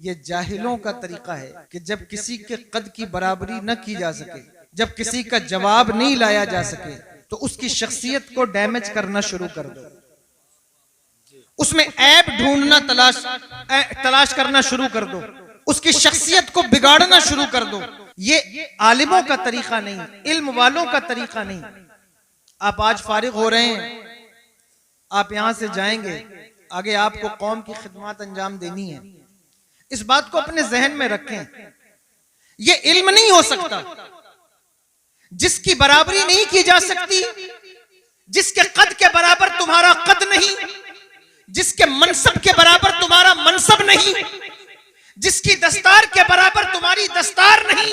ये जाहिलों का तरीका है कि जब किसी के कद की बराबरी न की जा सके, जब किसी का जवाब नहीं लाया जा सके, तो उसकी शख्सियत को डैमेज करना शुरू कर दो, उसमें ऐब ढूंढना तलाश करना शुरू कर दो, उसकी शख्सियत को बिगाड़ना शुरू कर दो। ये आलिमों का तरीका नहीं, इल्म वालों का तरीका नहीं। आप आज फारिग हो रहे हैं, आप यहां से जाएंगे, आगे आपको कौम की खिदमत अंजाम देनी है। इस बात को अपने जहन में रखें। ये इल्म नहीं हो सकता जिसकी बराबरी नहीं की जा सकती, जिसके कद के बराबर तुम्हारा कद नहीं, जिसके मनसब के बराबर तुम्हारा मनसब नहीं, जिसकी दस्तार के बराबर तुम्हारी दस्तार नहीं।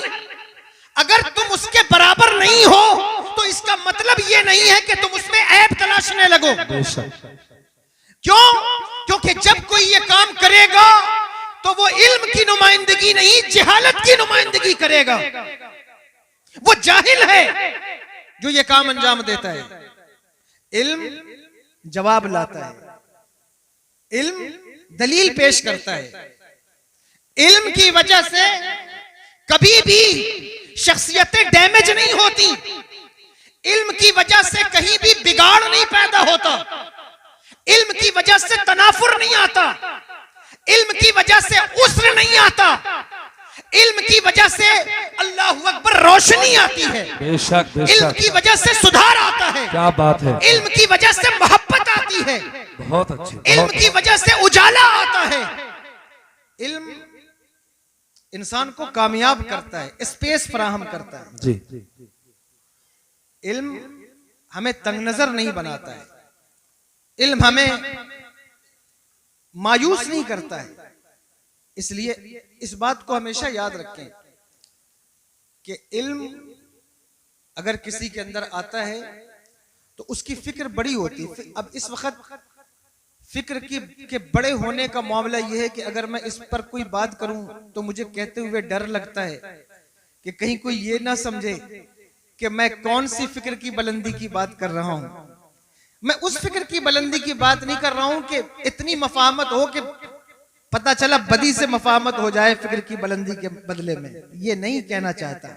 अगर तुम उसके बराबर नहीं हो तो इसका मतलब यह नहीं है कि तुम उसमें ऐब तलाशने लगो। क्यों? क्योंकि जब कोई ये काम करेगा तो वो इल्म की नुमाइंदगी नहीं, जहालत की नुमाइंदगी करेगा। वो जाहिल है जो ये काम अंजाम देता है। इल्म जवाब लाता है, इल्म दलील पेश करता है। इल्म की वजह से कभी भी शख्सियतें डैमेज नहीं होती, इल्म की वजह से कहीं भी बिगाड़ नहीं पैदा होता, इल्म की वजह से तनाफुर नहीं आता, इल्म की वजह से उस्र नहीं आता, इल्म की वजह से अल्लाहु अकबर रोशनी आती है। बेशक बेशक। इल्म की वजह से सुधार आता है। क्या बात है। इल्म की वजह से मोहब्बत आती है। बहुत अच्छी। इल्म की वजह से उजाला आता है। इल्म इंसान को कामयाब करता है, स्पेस फराहम करता है जी। इल्म हमें तंग नजर नहीं बनाता है, इल्म हमें मायूस नहीं करता है। इसलिए इस बात को हमेशा याद रखें कि इल्म अगर किसी के अंदर आता है तो उसकी फिक्र बड़ी होती है। अब इस वक्त फिक्र के बड़े होने का मामला यह है कि अगर मैं इस पर कोई बात करूं तो मुझे कहते हुए डर लगता है कि कहीं कोई ये ना समझे कि मैं कौन सी फिक्र की बुलंदी की बात कर रहा हूं। मैं उस फिक्र की बुलंदी की बात नहीं कर रहा हूं कि इतनी मफाहमत हो कि पता चला बदी से मफाहमत हो जाए फिक्र की बुलंदी के बदले में। ये नहीं कहना चाहता,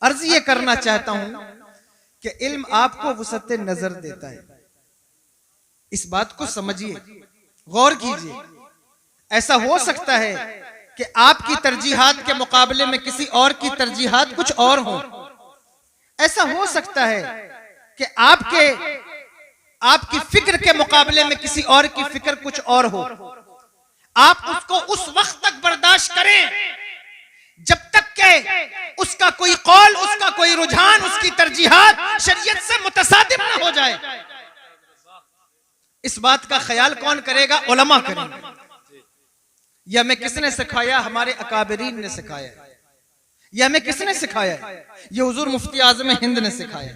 अर्ज ये करना चाहता हूं कि इल्म आपको वसअत नजर देता है। इस बात को समझिए, गौर कीजिए। ऐसा हो सकता है कि आपकी तरजीहात के मुकाबले में किसी और की तरजीहात कुछ और हो। ऐसा हो सकता है कि आपकी फिक्र के मुकाबले में किसी और की फिक्र कुछ और हो। आप उसको उस वक्त तक बर्दाश्त करें जब तक के उसका कोई कौल, उसका कोई रुझान, उसकी तरजीहात शरीयत से मुतसादिम न हो जाए। इस बात का ख्याल कौन करेगा? उलमा करेंगे। यह हमें किसने सिखाया? हमारे अकाबरीन ने सिखाया। यह हमें किसने सिखाया? यह हुजूर मुफ्ती आज़म हिंद ने सिखाया।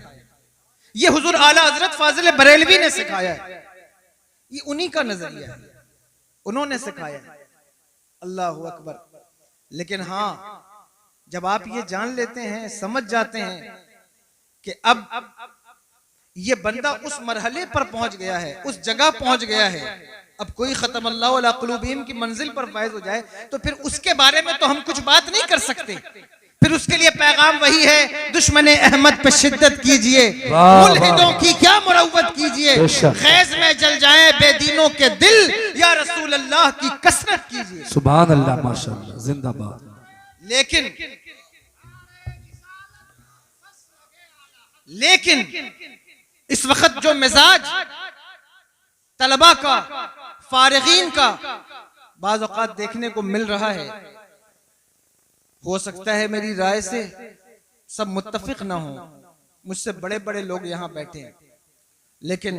यह हुजूर आला हजरत फाजिल बरेलवी ने सिखाया। ये उन्हीं का नजरिया है, उन्होंने सिखाया। अल्लाहु अकबर। लेकिन हाँ, जब आप ये जान लेते हैं, समझ जाते हैं कि अब ये बंदा उस मरहले पर पहुंच गया है, उस जगह पहुंच गया है, अब कोई खत्म अल्लाह अला कुलूबिहिम की मंजिल पर फायज हो जाए तो फिर उसके बारे में तो हम कुछ बात नहीं कर सकते। फिर उसके लिए पैगाम वही है, दुश्मने अहमद पे शिद्दत कीजिए, मुल्हिदों की क्या मुरव्वत कीजिए, खैज में जल जाए बेदीनों के दिल, या रसूल अल्लाह की कसरत कीजिए। सुभान अल्लाह, माशाअल्लाह, जिंदाबाद। लेकिन इस वक्त जो मिजाज तलबा का, फारिगीन का बाज़ औक़ात देखने को मिल रहा है, हो सकता है मेरी राय से सब मुत्तफिक ना हो, मुझसे बड़े बड़े लोग यहां बैठे हैं, लेकिन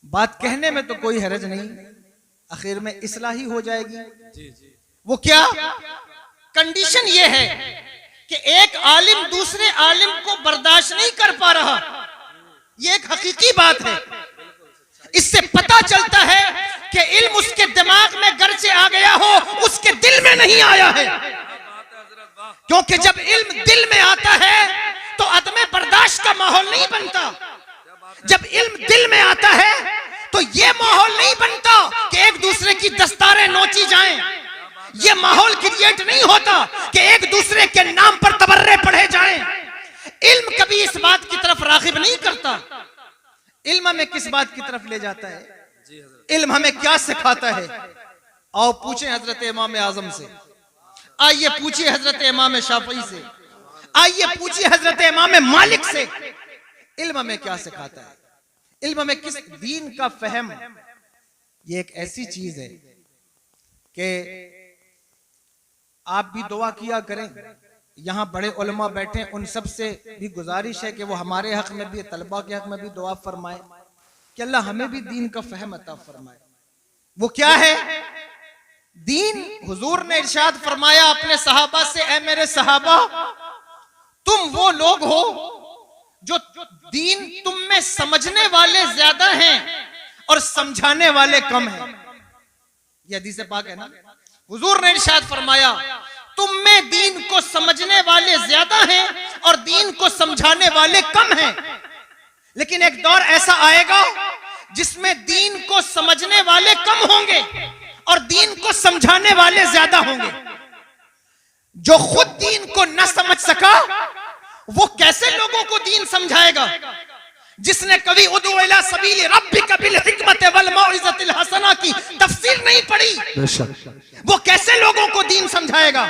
बात कहने में तो कोई हरज नहीं, आखिर में इस्लाह ही हो जाएगी। वो क्या? कंडीशन ये है कि एक आलिम दूसरे आलिम को बर्दाश्त नहीं कर पा रहा। ये एक हकीकी बात है। इससे पता चलता है कि इल्म उसके दिमाग में गर्चे आ गया हो, उसके दिल में नहीं आया है। क्योंकि जब इल्म दिल में आता है तो अदम बर्दाश्त का माहौल नहीं बनता। जब इल्म दिल में आता है तो यह माहौल नहीं बनता कि एक दूसरे की दस्तारें नोची जाएं, ये माहौल क्रिएट नहीं होता कि एक दूसरे के नाम पर तबर्रे पढ़े जाएं। इल्म कभी इस बात की तरफ राग़िब नहीं करता। इल्म हमें किस बात की तरफ ले जाता है? इल्म हमें क्या सिखाता है? आओ पूछें हजरत इमाम आजम से, आइए पूछिए हजरत इमाम शाफी से, आइए पूछिए हजरत इमाम मालिक से। इल्म हमें क्या सिखाता है? इल्म हमें किस दीन का फहम। ये एक ऐसी चीज है कि आप भी दुआ किया करें। यहाँ बड़े उलमा बैठे, उन सब से भी गुजारिश है कि वो हमारे हक में भी, तलबा के हक में भी दुआ फरमाए कि अल्लाह हमें भी दीन का फहम अता फरमाए। वो क्या है दीन? हुजूर ने इरशाद फरमाया अपने सहाबा से, ऐ मेरे सहाबा, तुम वो लोग हो जो दीन तुम में समझने वाले ज्यादा हैं और समझाने वाले कम हैं। ये हदीस पाक है ना। हुजूर ने इरशाद फरमाया तुम में दीन को समझने वाले ज्यादा हैं और दीन को समझाने वाले कम हैं। लेकिन एक दौर ऐसा आएगा जिसमें दीन को समझने वाले कम होंगे और दीन को समझाने वाले ज्यादा होंगे। जो खुद दीन को न समझ सका वो कैसे लोगों को दीन समझाएगा? जिसने कभी उदू इला सबील रब्बिका बिल हिकमति वल मौइज़तिल हसना की तफसीर नहीं पढ़ी, वो कैसे लोगों को दीन समझाएगा?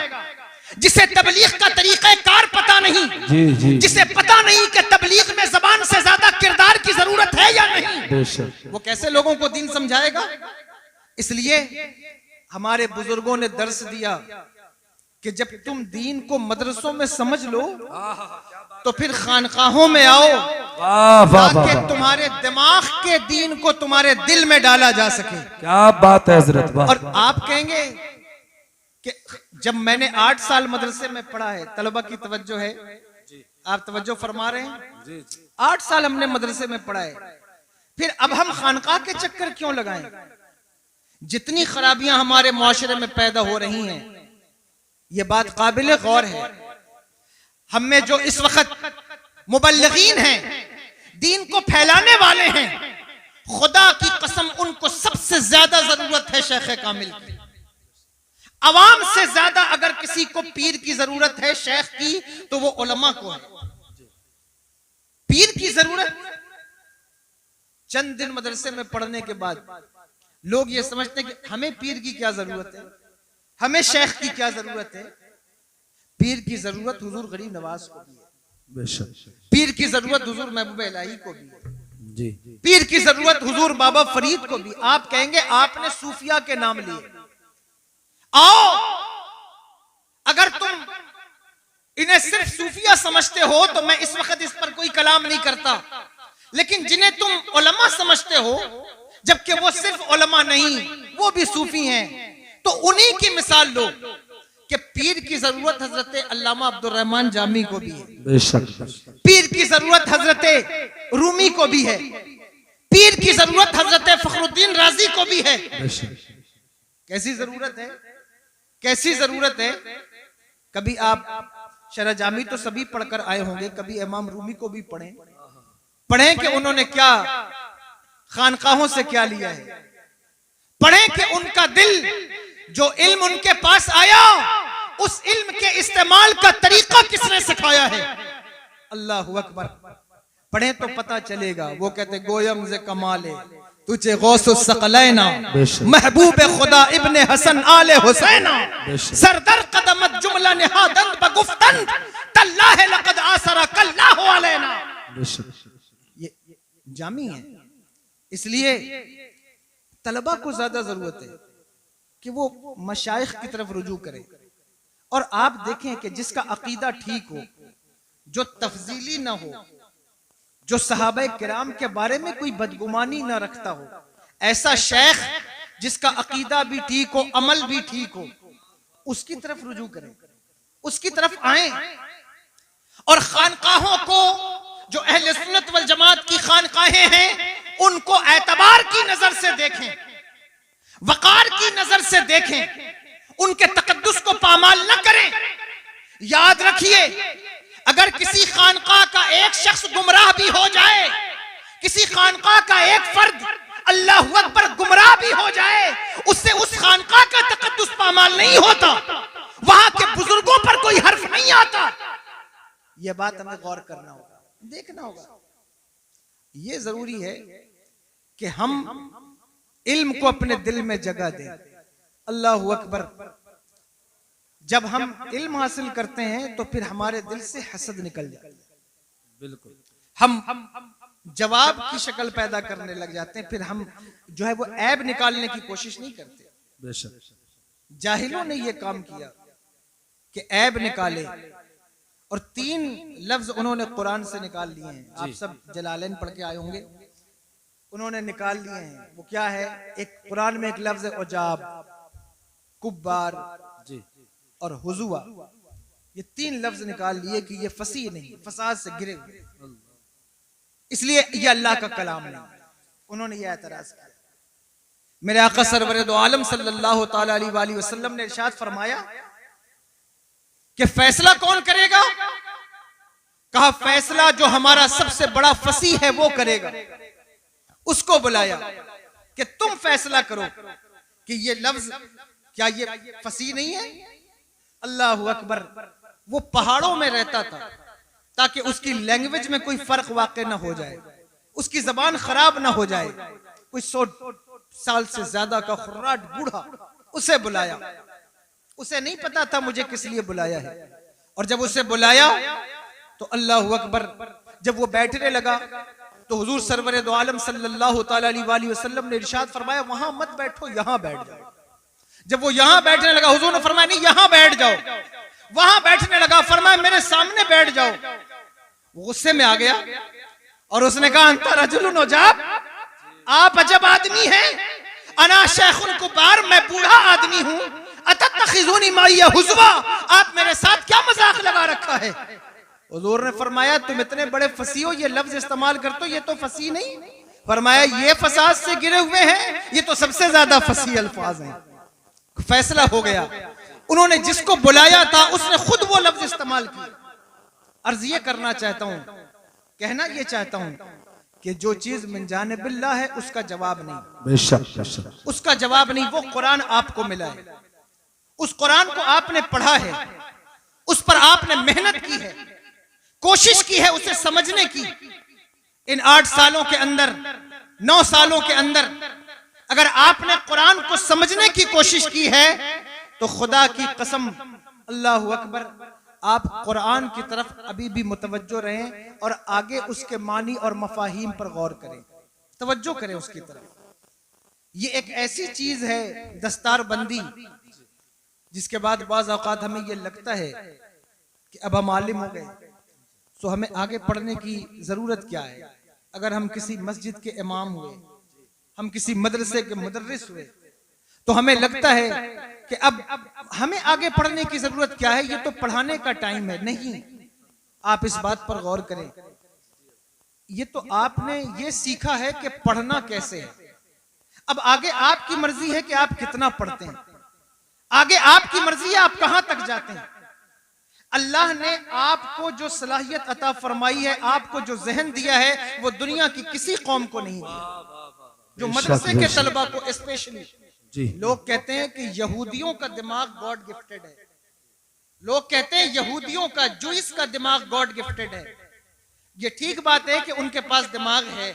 जिसे तबलीग का तरीका कार पता नहीं, जिसे पता नहीं कि तबलीग में जबान से ज्यादा किरदार की जरूरत है या नहीं, वो कैसे लोगों को दीन समझाएगा? इसलिए हमारे बुजुर्गों ने दर्स दिया कि जब तुम दीन को मदरसों में समझ लो तो फिर खानकाहों में आओ, ताकि तुम्हारे दिमाग के दीन को तुम्हारे दिल में डाला जा सके। क्या बात है हजरत। और आप कहेंगे कि जब मैंने 8 साल मदरसे में पढ़ा है, तलबा की तवज्जो है, आप तवज्जो फरमा रहे हैं, 8 साल हमने मदरसे में पढ़ा है, फिर अब हम खानकाह के चक्कर क्यों लगाएं? जितनी खराबियां हमारे मुआशरे में पैदा हो रही हैं, ये बात काबिल गौर है। हम में जो इस वक्त मुबल्लिगीन हैं, दीन को फैलाने वाले हैं, खुदा की कसम उनको सबसे ज्यादा जरूरत है शेख कामिल की। अवाम से ज्यादा अगर किसी को पीर की जरूरत है, शेख की, तो वो उलमा को है। पीर की जरूरत चंद दिन मदरसे में पढ़ने के बाद लोग ये समझते हैं कि हमें पीर की क्या जरूरत है, हमें शेख की क्या जरूरत है। पीर की जरूरत हुजूर गरीब नवाज को भी है, पीर की जरूरत हुजूर महबूब इलाही को भी है, जी। पीर की जरूरत हुजूर बाबा फरीद को भी। आप कहेंगे आपने सूफिया के नाम लिए, आओ, अगर तुम इन्हें सिर्फ सूफिया समझते हो तो मैं इस वक्त इस पर कोई कलाम नहीं करता, लेकिन जिन्हें तुम उलमा समझते हो, जबकि वो सिर्फ उलमा नहीं, वो भी सूफी हैं, तो उन्हीं की मिसाल लो कि पीर की जरूरत हजरत अल्लामा अब्दुल रहमान जामी को भी है, बेशक। पीर की जरूरत हजरत रूमी को भी है, पीर की जरूरत हजरत फखरुद्दीन राजी को भी है। कैसी जरूरत है, कैसी जरूरत है। कभी आप शरह जामी तो सभी पढ़कर आए होंगे, कभी इमाम रूमी को भी पढ़ें कि उन्होंने क्या खानकाहों से क्या लिया है, पढ़ें कि उनका दिल, जो इल्म उनके पास आया, उस इल्म के इस्तेमाल का तरीका किसने सिखाया है। अल्लाहु अकबर। पढ़ें तो पता चलेगा। वो कहते गोयम से कमाले तुझे गौसुस सकलैना, महबूब खुदा इब्ने हसन आले हुसैना, सरदर कदमत जुमला निहादंद बगुफ्तंद, तल्लाह लक़द आसरा कल्लाहु अलैना। ये जामी है। इसलिए तलबा को ज्यादा जरूरत है कि वो मशाइख की तरफ रुजू करें। और आप देखें कि जिसका अकीदा ठीक हो, जो तफजीली ना हो, जो सहाबा किराम के बारे में कोई बदगुमानी ना रखता हो, ऐसा शेख जिसका अकीदा भी ठीक हो, अमल भी ठीक हो, उसकी तरफ रुजू करें, उसकी तरफ आए। और खानकाहों को, जो अहले सुन्नत वल जमात की खानकाहें हैं, उनको एतबार की नजर से देखें, वकार की नजर से देखें, उनके तकद्दुस को पामाल न करें। याद रखिए, अगर किसी खानका का एक शख्स गुमराह भी हो जाए, किसी खानका का एक फर्द अल्लाह अकबर गुमराह भी हो जाए, उससे उस खानका का तकद्दुस पामाल नहीं होता, वहां के बुजुर्गों पर कोई हर्फ नहीं आता। यह बात हमें गौर करना होगा, देखना होगा। यह जरूरी है कि हम इल्म को अपने दिल में जगह दें। अल्लाह अकबर। जब हम इल्म हासिल करते हैं तो फिर हमारे दिल से हसद निकल जाता है। बिल्कुल। हम जवाब की शक्ल पैदा करने लग जाते हैं, फिर हम जो है वो ऐब निकालने की कोशिश नहीं करते। बेशक जाहिलों ने ये काम किया कि ऐब निकाले, और 3 लफ्ज उन्होंने कुरान से निकाल लिए हैं। आप सब जलालैन पढ़ के आए होंगे, उन्होंने निकाल लिए हैं। वो क्या है? एक कुरान में एक लफ्ज है उजाब, कुब्बार जी, और हुजुआ। ये 3 लफ्ज निकाल लिए कि ये फसी नहीं, फसाद से गिरे हुए, इसलिए ये अल्लाह का कलाम नहीं। उन्होंने ये एतराज किया। मेरे आका सरवर दो आलम सल्लल्लाहु ताला अलैहि वसल्लम ने इरशाद फरमाया कि फैसला कौन करेगा? कहा फैसला जो हमारा सबसे बड़ा फसी है वो करेगा। उसको बुलाया कि तुम फैसला करो कि ये लफ्ज क्या ये फसी नहीं है? अल्लाह अकबर। वो पहाड़ों में रहता था ताकि उसकी लैंग्वेज में कोई फर्क वाक़ ना हो जाए, उसकी जबान खराब ना हो जाए। कोई 100 साल से ज्यादा का खुर्राट बूढ़ा, उसे बुलाया। उसे नहीं पता था मुझे किस लिए बुलाया है, और जब उसे बुलाया तो अल्लाह अकबर। जब वो बैठने लगा तो हुजूर सरवर दो आलम सल्लल्लाहु ताला अलैहि वसल्लम ने इरशाद फरमाया वहां मत बैठो, यहां बैठ जाओ। जब वो यहां बैठने लगा हुजूर ने फरमाया नहीं यहां बैठ जाओ। वहां बैठने लगा, फरमाया मेरे सामने बैठ जाओ। वो गुस्से में आ गया और उसने कहा अंता रजुलुन उजाब, आप अजब आदमी हैं। अना शेखुन कुबार, मैं बूढ़ा आदमी हूं। अतत्तखिज़ूनी माइया हुज़वा, आप मेरे साथ क्या मजाक लगा रखा है? हुजूर ने फरमाया तुम इतने बड़े फसी हो, ये लफ्ज इस्तेमाल करते हो, ये तो फसी नहीं। फरमाया ये फसाद से गिरे हुए हैं, ये तो सबसे ज्यादा फसी अल्फाज हैं। फैसला हो गया। उन्होंने जिसको बुलाया था उसने खुद वो लफ्ज इस्तेमाल किया। अर्ज ये करना चाहता हूं, कहना ये चाहता हूं कि जो चीज मिन जानिबिल्लाह है उसका जवाब नहीं, बेशक बेशक, उसका जवाब नहीं। वो कुरान आपको मिला है, उस कुरान को आपने पढ़ा है, उस पर आपने मेहनत की है, कोशिश की है उसे समझने की। इन 8 सालों के अंदर, 9 सालों के अंदर अगर आपने कुरान को समझने की कोशिश की है तो खुदा की कसम अल्लाह अकबर, आप कुरान की तरफ अभी भी मुतवज्जो रहें और आगे उसके मानी और मफाहीम पर गौर करें, तवज्जो करें उसकी तरफ। ये एक ऐसी चीज है दस्तार बंदी, जिसके बाद बाज़ औक़ात हमें ये लगता है कि अब हम आलिम हो गए तो हमें आगे पढ़ने की जरूरत क्या है। अगर हम किसी मस्जिद के इमाम हुए, हम किसी मदरसे के मुदर्रिस हुए, तो हमें लगता है कि अब हमें आगे पढ़ने की जरूरत क्या है, ये तो पढ़ाने का टाइम है। नहीं, आप इस बात पर गौर करें। ये तो आपने ये सीखा है कि पढ़ना कैसे है। अब आगे आपकी मर्जी है कि आप कितना पढ़ते हैं, आगे आपकी मर्जी है आप कहां तक जाते हैं। अल्लाह ने आपको जो सलाहियत अता फरमाई है, आपको जो जहन दिया है, वो दुनिया की किसी कौम को नहीं दिया। जो मदरसे के तलबा को स्पेशली, लोग कहते हैं कि यहूदियों का दिमाग गॉड गिफ्टेड है, लोग कहते हैं यहूदियों का, जूइस का दिमाग गॉड गिफ्टेड है। ये ठीक बात है कि उनके पास दिमाग है,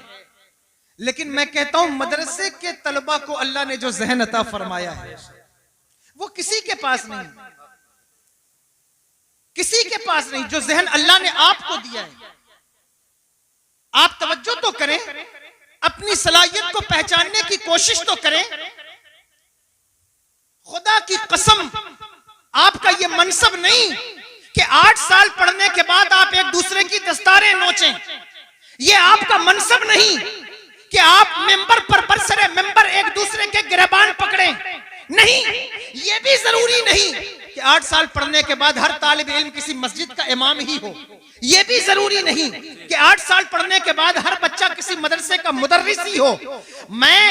लेकिन मैं कहता हूं मदरसे के तलबा को अल्लाह ने जो जहन अता फरमाया है वो किसी के पास नहीं, किसी के पास नहीं। जो जहन अल्लाह ने आपको दिया है, आप तवज्जो तो करें, अपनी सलाहियत को पहचानने की कोशिश तो करें। खुदा की कसम, आपका यह मनसब नहीं कि 8 साल पढ़ने के बाद आप एक दूसरे की दस्तारें नोचें। यह आपका मनसब नहीं कि आप मेंबर पर बरसरे मेंबर एक दूसरे के गिरबान पकड़ें। नहीं, यह भी जरूरी नहीं कि 8 साल पढ़ने के बाद हर तालिब इल्म किसी मस्जिद का इमाम ही हो। यह भी जरूरी नहीं कि 8 साल पढ़ने के बाद हर बच्चा किसी मदरसे का मुदर्रिस ही हो। मैं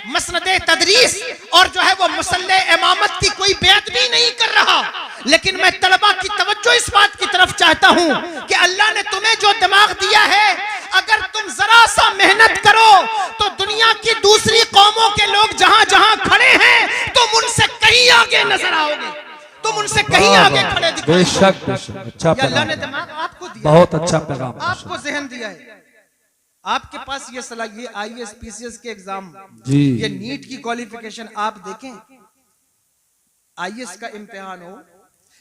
मसनदे तदरीस और जो है वो मुसल्ले इमामत की कोई बेअदबी नहीं कर रहा, लेकिन मैं तलबा की तवज्जो इस बात की तरफ चाहता हूं कि अल्लाह ने तुम्हें जो दिमाग दिया है, अगर तुम जरा सा मेहनत करो तो दुनिया की दूसरी कौमों के लोग जहां जहां खड़े हैं तुम उनसे कहीं आगे नजर आओगे, तुम उनसे कहीं आगे खड़े दिखोगे। बेशक बेशक, अच्छा अल्लाह ने पैगाम, दिमाग आपको दिया, बहुत अच्छा पैगाम, आपको जहन दिया है, आपके पास ये सलाह, ये आईएएस पीसीएस के एग्जाम, जी ये नीट की क्वालिफिकेशन आप देखें, आईएएस का इम्तिहान हो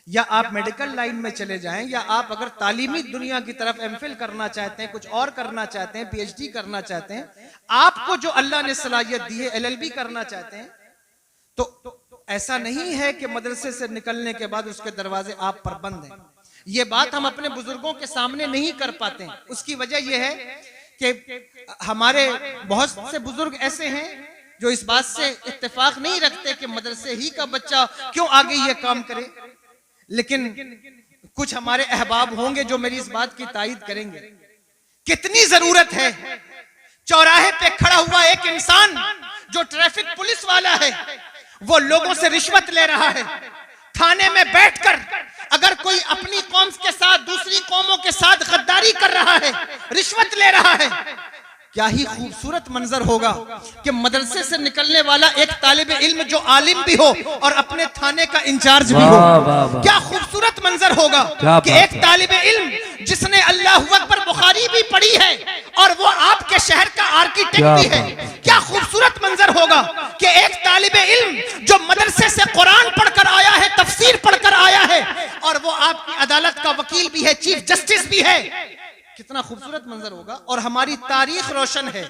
या आप मेडिकल लाइन में चले जाएं, या आप अगर तालीमी दुनिया की तरफ एमफिल करना चाहते हैं, कुछ और करना चाहते हैं, पीएचडी करना चाहते हैं, आपको जो अल्लाह ने सलाहियत दी है, एलएलबी करना चाहते हैं, तो ऐसा नहीं है कि मदरसे से निकलने के बाद उसके दरवाजे आप पर बंद हैं। ये बात हम अपने बुजुर्गों के सामने नहीं कर पाते हैं। उसकी वजह यह है कि हमारे बहुत से बुजुर्ग ऐसे हैं जो इस बात से इत्तेफाक नहीं रखते कि मदरसे ही का बच्चा क्यों आगे ये काम करे, लेकिन कुछ हमारे अहबाब होंगे जो मेरी इस बात की तायीद करेंगे। कितनी जरूरत है, चौराहे पे खड़ा हुआ एक इंसान जो ट्रैफिक पुलिस वाला है, वो लोगों से रिश्वत ले रहा है, थाने में बैठकर अगर कोई अपनी कौम के साथ दूसरी कौमों के साथ गद्दारी कर रहा है, रिश्वत ले रहा है, क्या ही खूबसूरत मंजर होगा कि मदरसे से निकलने वाला एक तालिब इल्म जो आलिम भी हो और अपने थाने का इंचार्ज भी हो। क्या खूबसूरत मंजर होगा कि एक तालिब इल्म जिसने अल्लाहु अकबर बुखारी भी पढ़ी है और वो आपके शहर का आर्किटेक्ट भी है। क्या खूबसूरत मंजर होगा कि एक तालिब इल्म जो मदरसे से कुरान पढ़कर आया है, तफसीर पढ़कर आया है, और वो आपकी अदालत का वकील भी है, चीफ जस्टिस भी है। कितना खूबसूरत मंजर होगा। और हमारी तारीख रोशन है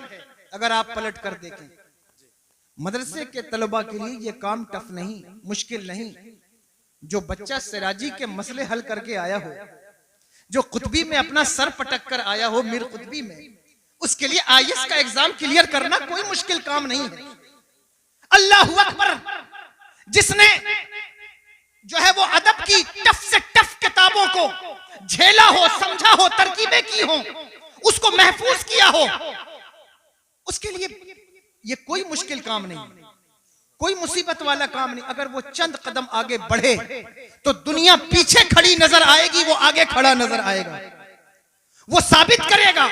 अगर आप पलट कर देखें। मदरसे के तलबा के लिए यह काम टफ नहीं, मुश्किल नहीं। जो बच्चा सिराजी के मसले हल करके आया हो, जो कुतबी में अपना सर पटक कर आया हो, मीर कुतबी में, उसके लिए आईएएस का एग्जाम क्लियर करना कोई मुश्किल काम नहीं है। अल्लाहु अकबर, जिसने जो है वो अदब की टफ से टफ किताबों को झेला हो, समझा हो, तरकीबें की हो, उसको महफूज किया हो, उसके लिए ये कोई मुश्किल काम नहीं, कोई मुसीबत वाला काम नहीं। अगर वो चंद कदम आगे बढ़े तो दुनिया पीछे खड़ी नजर आएगी, वो आगे खड़ा नजर आएगा, वो साबित करेगा।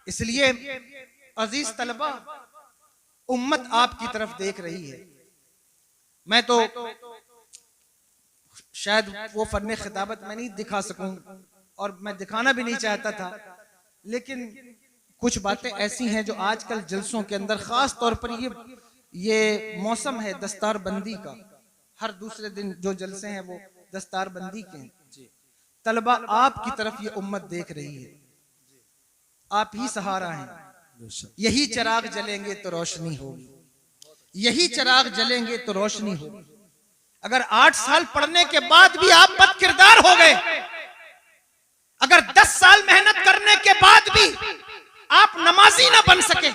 इसलिए अजीज तलबा, उम्मत आपकी तरफ देख रही है। मैं तो शायद वो फन्ने खिताबत में नहीं दिखा सकूं और मैं दिखाना भी नहीं चाहता था, लेकिन कुछ बातें ऐसी हैं जो आजकल जलसों के अंदर, खास तौर पर ये मौसम है दस्तार बंदी का, हर दूसरे दिन जो जलसे हैं वो दस्तार बंदी के हैं। तलबा आपकी तरफ ये उम्मत देख रही है, आप ही सहारा हैं। यही चिराग जलेंगे तो रोशनी होगी, यही चिराग जलेंगे तो रोशनी होगी। अगर 8 साल पढ़ने के बाद भी आप बदकिरदार हो गए, अगर 10 साल मेहनत करने के बाद भी आप नमाजी ना बन सके,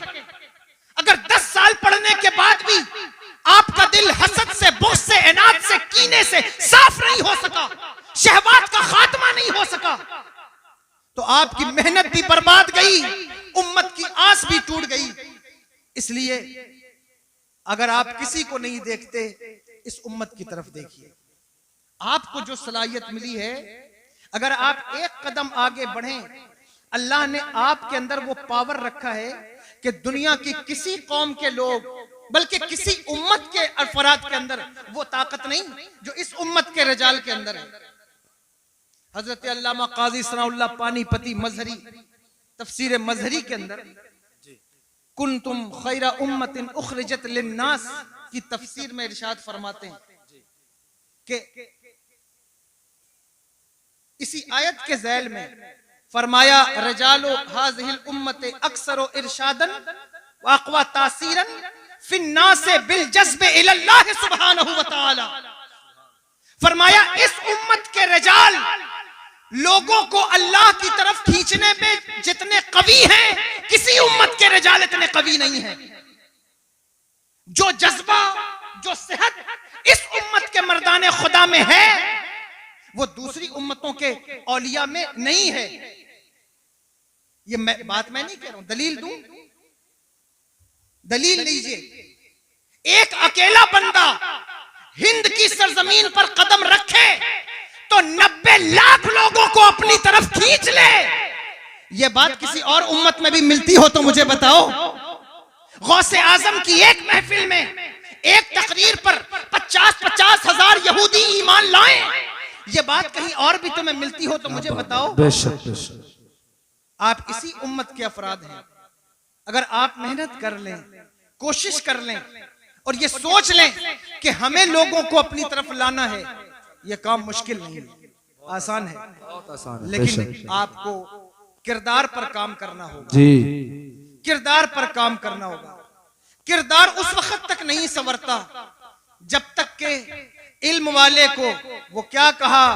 अगर 10 साल पढ़ने के बाद भी आपका दिल हसद से, बुग़्ज़ से, इनाद से, कीने से साफ नहीं हो सका, शहवात का खात्मा नहीं हो सका, तो आपकी मेहनत भी बर्बाद गई, उम्मत की आस भी टूट गई। इसलिए अगर आप किसी को नहीं देखते, इस उम्मत की तरफ देखिए। आपको जो सलाहियत मिली है, अगर आप एक कदम आगे बढ़ें, अल्लाह ने आपके अंदर वो पावर रखा है कि दुनिया की किसी कौम के लोग, बल्कि किसी उम्मत के अफराद के अंदर वो ताकत नहीं जो इस उम्मत के रिजाल के अंदर है। हजरत अल्लामा काजी सनाउल्लाह पानीपती मजहरी तफसीर मजहरी के अंदर कुंतुम खैरा उम्मतिन उखरिजत लिन्नास की तफसीर में इरशाद फरमाते हैं कि इसी आयत के ज़ैल में फरमाया, रजालो हाज़िहिल उम्मते अक्सरो इरशादन व अक़वा तासीरन फिन्नासे बिल जज़्बे इलल्लाह सुब्हानहु व तआला। फरमाया इस उम्मत के रजाल लोगों को अल्लाह की तरफ खींचने में जितने कवी हैं, किसी उम्मत के रजाल इतने कवी नहीं हैं। जो जज्बा, जो सेहत इस उम्मत के मर्दाने खुदा में है, वो दूसरी उम्मतों के औलिया में नहीं है। ये बात मैं नहीं कह रहा हूं, दलील दूं, दलील लीजिए। एक अकेला बंदा हिंद की सरजमीन पर कदम रखे तो 90 लाख लोगों को अपनी तरफ खींच ले। यह बात किसी और उम्मत में भी मिलती हो तो मुझे बताओ। गौसे आजम की एक महफिल में, एक तकरीर पर 50-50 हजार यहूदी ईमान लाए। यह बात कहीं और भी तुम्हें मिलती हो तो मुझे बताओ। बेशक बेशक। आप इसी उम्मत के अफराद हैं। अगर आप मेहनत कर लें, कोशिश कर लें और ये सोच लें कि हमें लोगों को अपनी तरफ लाना है, यह काम मुश्किल नहीं है, आसान है। बहुत आसान है। लेकिन बेशक। आपको किरदार पर काम करना होगा। जी किरदार पर काम करना होगा। किरदार उस वक्त तक नहीं संवरता जब तक के इल्म वाले को, वो क्या कहा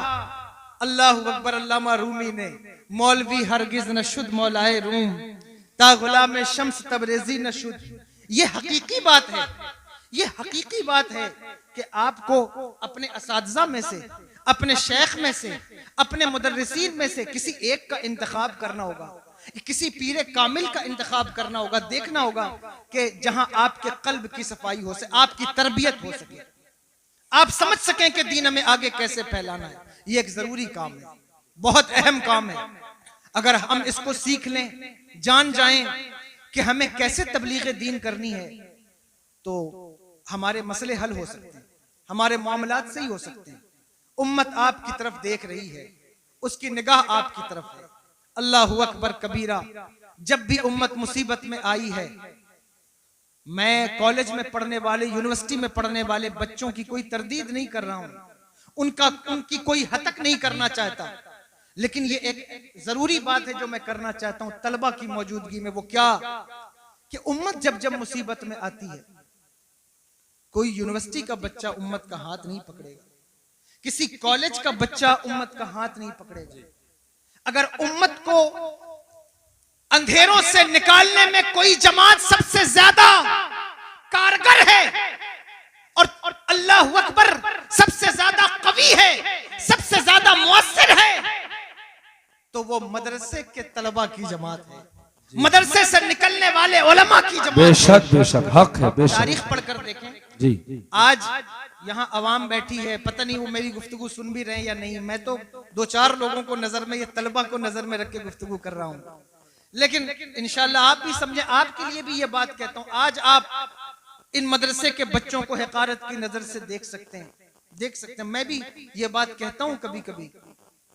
अल्लाह अकबर अल्लामा रूमी ने, मौलवी हरगिज न शुद्ध मौलाए रूम ता गुलाम शम्स तबरेजी न शुद्ध। ये हकीकी बात है, ये हकीकी बात है कि आपको अपने असातिज़ा में से, अपने शेख में से, अपने मुदर्रिसीन में से किसी एक का इंतखाब करना होगा, किसी पीरे कामिल का इंतखाब करना होगा। देखना होगा कि जहां आपके कल्ब की सफाई हो सके, आपकी तरबियत हो सके, आप समझ सकें कि दीन में आगे कैसे फैलाना है। ये एक जरूरी काम है, बहुत अहम काम है। अगर हम इसको सीख लें, जान जाएं कि हमें कैसे तबलीग दीन करनी है, तो हमारे मसले हल हो सकते हैं, हमारे मामलात सही हो सकते हैं। उम्मत आपकी तरफ देख रही है, उसकी निगाह आपकी तरफ है। अल्लाहु अकबर कबीरा। जब भी उम्मत मुसीबत में आई है, मैं कॉलेज में पढ़ने वाले, यूनिवर्सिटी में पढ़ने वाले बच्चों की कोई तरदीद नहीं कर रहा हूं, उनकी कोई हतक नहीं करना चाहता, लेकिन ये एक जरूरी बात है जो मैं करना चाहता हूं तलबा की मौजूदगी में। वो क्या कि उम्मत जब मुसीबत में आती है, कोई यूनिवर्सिटी का बच्चा उम्मत का हाथ नहीं पकड़ेगा, किसी कॉलेज का बच्चा उम्मत का हाथ नहीं पकड़ेगा। अगर उम्मत को अंधेरों से निकालने में कोई जमात सबसे ज्यादा कारगर है और अल्लाह अकबर सबसे ज्यादा कवी है, सबसे ज्यादा मुअस्सिर है, तो वो मदरसे के तलबा की जमात है, मदरसे से निकलने वाले उलमा की जमात। बेशक बेशक, हक है। बेशक। तारीख पढ़कर देखें जी। आज यहाँ अवाम बैठी है, पता नहीं वो मेरी गुफ्तगू सुन भी रहे हैं या नहीं। मैं तो 2-4 लोगों को नजर में, ये तलबा को नजर में रख के गुफ्तगू कर रहा हूँ, लेकिन इंशाल्लाह आप भी समझे, आपके लिए भी ये बात कहता हूँ। आज आप इन मदरसे के बच्चों को हकारत की नजर से देख सकते हैं, देख सकते हैं। मैं भी ये बात कहता हूँ कभी कभी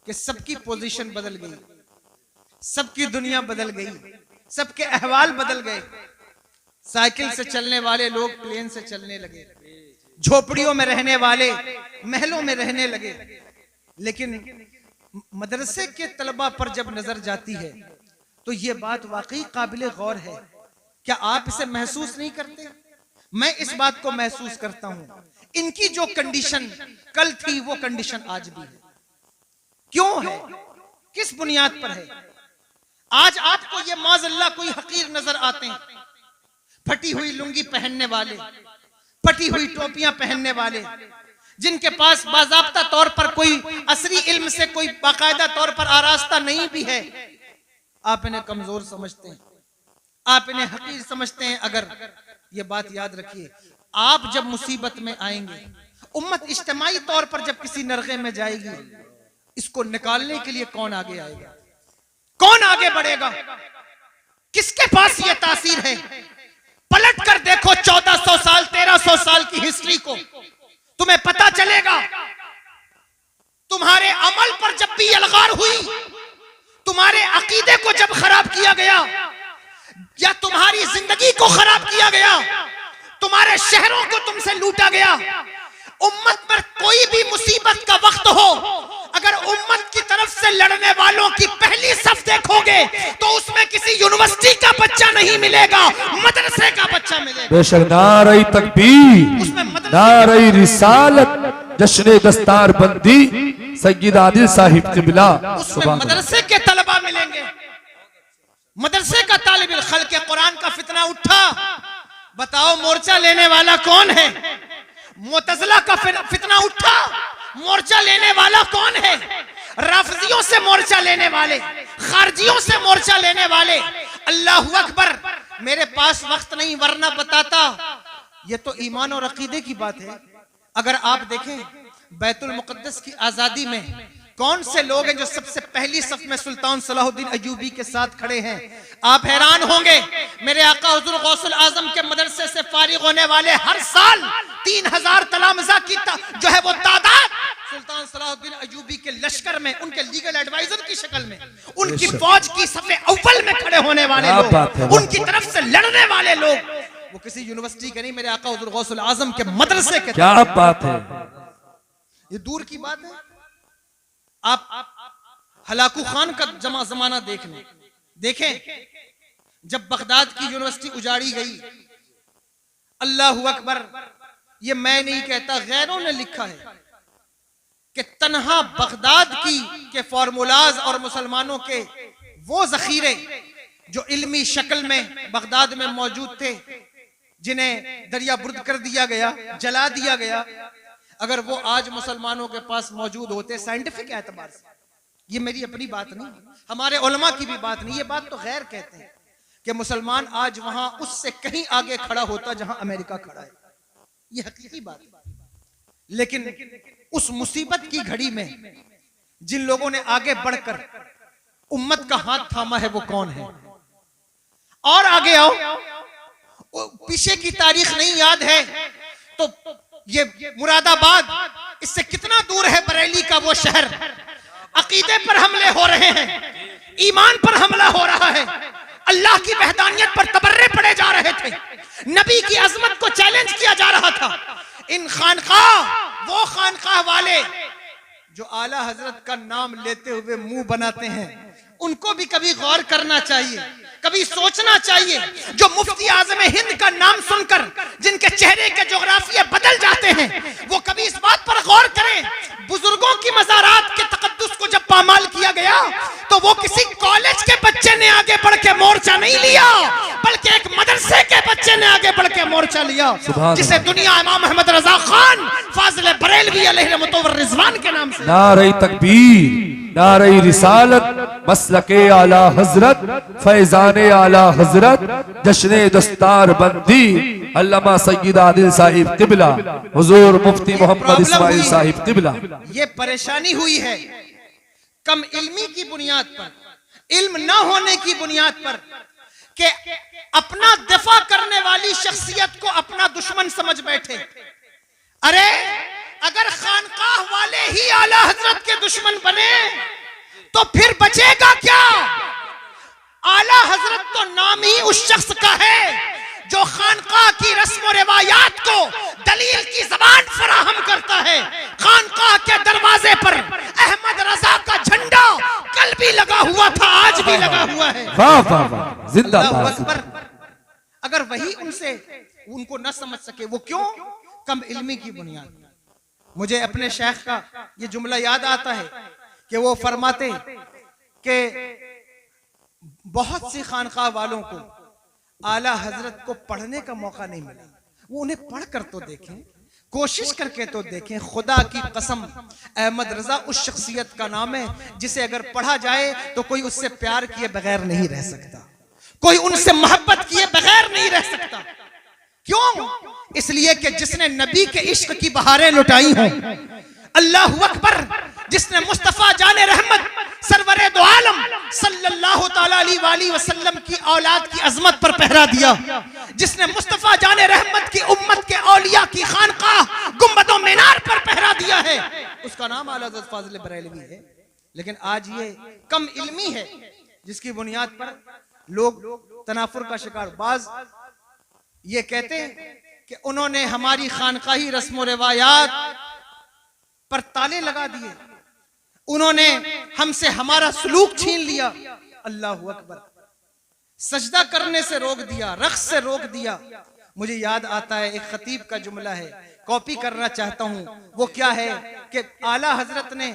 कि सबकी पोजीशन बदल गई, सबकी दुनिया बदल गई, सबके अहवाल बदल गए। साइकिल से चलने वाले लोग प्लेन से चलने लगे, झोपड़ियों में रहने वाले महलों में रहने लगे। लेकिन मदरसे के तलबा पर जब नजर जाती है तो ये बात वाकई काबिले गौर है। क्या आप इसे महसूस नहीं करते? मैं इस बात को महसूस करता हूं। इनकी जो कंडीशन कल थी वो कंडीशन आज भी है। क्यों है? किस बुनियाद पर है? आज आपको ये माज़अल्लाह कोई हकीर नजर आते हैं, फटी हुई लुंगी पहनने वाले, फटी हुई टोपियां पहनने वाले, जिनके पास बाज़ाब्ता तौर पर कोई असरी इल्म से कोई बाकायदा तौर पर आरास्ता नहीं भी है। आप इन्हें कमजोर समझते हैं, आप इन्हें हकीर समझते हैं। अगर ये बात याद रखिए, आप जब मुसीबत में आएंगे, उम्मत इज्तिमाई तौर पर जब किसी नरगे में जाएगी, इसको निकालने के लिए कौन आगे आएगा? कौन आगे बढ़ेगा? किसके पास ये तासीर है? पलट कर देखो 1400 साल 1300 साल की हिस्ट्री को, तुम्हें पता चलेगा। तुम्हारे अमल पर जब भी अलगार हुई, तुम्हारे अकीदे को जब खराब किया गया, या तुम्हारी जिंदगी को खराब किया गया, तुम्हारे शहरों को तुमसे लूटा गया, उम्मत पर कोई भी मुसीबत का वक्त हो, अगर उम्मत की तरफ से लड़ने वालों की पहली सफ देखोगे तो उसमें किसी यूनिवर्सिटी का बच्चा नहीं मिलेगा, मदरसे का बच्चा मिलेगा। बेशक। नारे तकबीर, नारे रिसालत, जश्न दस्तार बंदी, सय्यद आदिल साहिब क़िबला। उसमें मदरसे के तलबा मिलेंगे, मदरसे का तालिब खल्क़ कुरान का फितना उठा। बताओ मोर्चा लेने वाला कौन है? मुतज़िला का फितना उठा, मोर्चा लेने वाला कौन है? राफिजियों से मोर्चा लेने वाले, खारजियों से मोर्चा लेने वाले। अल्लाहु अकबर। मेरे पास वक्त नहीं वरना बताता। ये तो ईमान और अकीदे की बात है। अगर आप देखें बैतुल मुकद्दस की आजादी में कौन से लोग हैं जो सबसे पहली सफ में सुल्तान सलाहुद्दीन अय्यूबी के साथ खड़े हैं। आप हैरान होंगे, मेरे आका हुजूर गौसुल आजम के मदरसे से फारिग होने वाले हर साल 3000 तलामजा की जो है वो तादाद सुल्तान सलाहुद्दीन अय्यूबी के लश्कर में, उनके लीगल एडवाइजर की शक्ल में, उनकी फौज की सफे अव्वल में खड़े होने वाले लोग, उनकी तरफ से लड़ने वाले लोग, वो किसी यूनिवर्सिटी के नहीं, मेरे आका हुजूर गौसुल आजम के मदरसे के। क्या बात है, ये दूर की बात है। आप हलाकू खान का जमाना देखें, जब बगदाद की यूनिवर्सिटी उजाड़ी गई, अल्लाहु अकबर, ये मैं नहीं कहता, गैरों ने लिखा है कि तन्हा बगदाद के फॉर्मूलाज और मुसलमानों के वो जखीरे जो इल्मी शक्ल में बगदाद में मौजूद थे, जिन्हें दरिया बुर्द कर दिया गया, जला दिया गया, अगर वो आज मुसलमानों के पास मौजूद होते साइंटिफिक एतबार से, ये मेरी अपनी बात नहीं, हमारे उलमा की भी बात नहीं, ये बात तो गैर कहते हैं कि मुसलमान आज वहां उससे कहीं आगे खड़ा होता जहां अमेरिका खड़ा है, ये हकीकी बात है। लेकिन उस मुसीबत की घड़ी में जिन लोगों ने आगे बढ़कर उम्मत का हाथ थामा है वो कौन है? और आगे आओ, पीछे की तारीख नहीं याद है तो ये मुरादाबाद, इससे कितना दूर है बरेली का वो शहर। अकीदे पर हमले हो रहे हैं, ईमान पर हमला हो रहा है, अल्लाह की वहदानियत पर तबर्रे पड़े जा रहे थे, नबी की अजमत को चैलेंज किया जा रहा था। इन खानकाह, वो खानकाह वाले जो आला हजरत का नाम लेते हुए मुंह बनाते हैं, उनको भी कभी गौर करना चाहिए, कभी सोचना चाहिए। जो मुफ्ती आजम हिंद का नाम सुनकर जिनके चेहरे के जोग्राफिया बदल जाते हैं, वो कभी इस बात पर गौर करें, बुजुर्गों की मज़ारात के तकद्दुस को जब पामाल किया गया तो वो किसी कॉलेज के बच्चे ने आगे बढ़ के मोर्चा नहीं लिया, बल्कि एक मदरसे के बच्चे ने आगे बढ़ के मोर्चा लिया, जिसे दुनिया इमाम अहमद रजा खान फाजिल बरेलवी अलैहि रहमतुल्लाह व रिजवान के नाम से नारे तकबीर, नारे रिसालत, मसलके आला हजरत, फैजाने आला हजरत, जश्ने दस्तार बंदी, अल्लामा सय्यद आदिल साहिब किबला, हुजूर मुफ्ती मोहम्मद इस्माइल साहिब किबला। ये परेशानी हुई है कम इल्मी की बुनियाद पर, इल्म न होने की बुनियाद पर, कि अपना दिफा करने वाली शख्सियत को अपना दुश्मन समझ बैठे। अरे अगर खानकाह वाले ही आला हजरत के दुश्मन बने तो फिर बचेगा क्या? आला हजरत तो नाम ही उस शख्स का है जो खानकाह की रस्म और रिवायात को दलील की जबान फराहम करता है। खानकाह के दरवाजे पर अहमद रजा का झंडा कल भी लगा हुआ था, आज भी लगा हुआ है। वाह वाह वाह, जिंदाबाद। अगर वही उनको न समझ सके, वो क्यों? कम इल्मी की बुनियाद। मुझे अपने शेख का ये जुमला याद आता है कि वो फरमाते कि बहुत सी खानकाह वालों को आला हजरत को पढ़ने का मौका नहीं मिला, वो उन्हें पढ़ कर तो देखें, कोशिश करके तो देखें। खुदा की कसम, अहमद रजा उस शख्सियत का नाम है जिसे अगर पढ़ा जाए तो कोई उससे प्यार किए बगैर नहीं रह सकता, कोई उनसे मोहब्बत किए बगैर नहीं रह सकता। क्यों? इसलिए कि जिसने नबी के इश्क की बहारें लुटाई हों, अल्लाहु अकबर, जिसने मुस्तफा जाने रहमत सरवरे दो आलम सल्लल्लाहु तआला अलैहि वसल्लम की औलाद की अजमत पर पहरा दिया, जिसने मुस्तफा जाने रहमत की उम्मत के औलिया की खानकाह गुंबदों मीनार पर पहरा दिया है, उसका नाम आला हज़रत फाज़िल बरेलवी है। लेकिन आज ये कम इल्मी है जिसकी बुनियाद पर लोग तनाफुर का शिकार। बाज ये कहते हैं कि उन्होंने हमारी खानकाही रस्म और रिवायात पर ताले लगा दिए, उन्होंने हमसे हमारा सलूक छीन लिया। अल्लाहु अकबर, सजदा करने से रोक दिया, रक्स से रोक दिया। मुझे याद आता है एक खतीब का जुमला है, कॉपी करना चाहता हूं। वो क्या है कि आला हजरत ने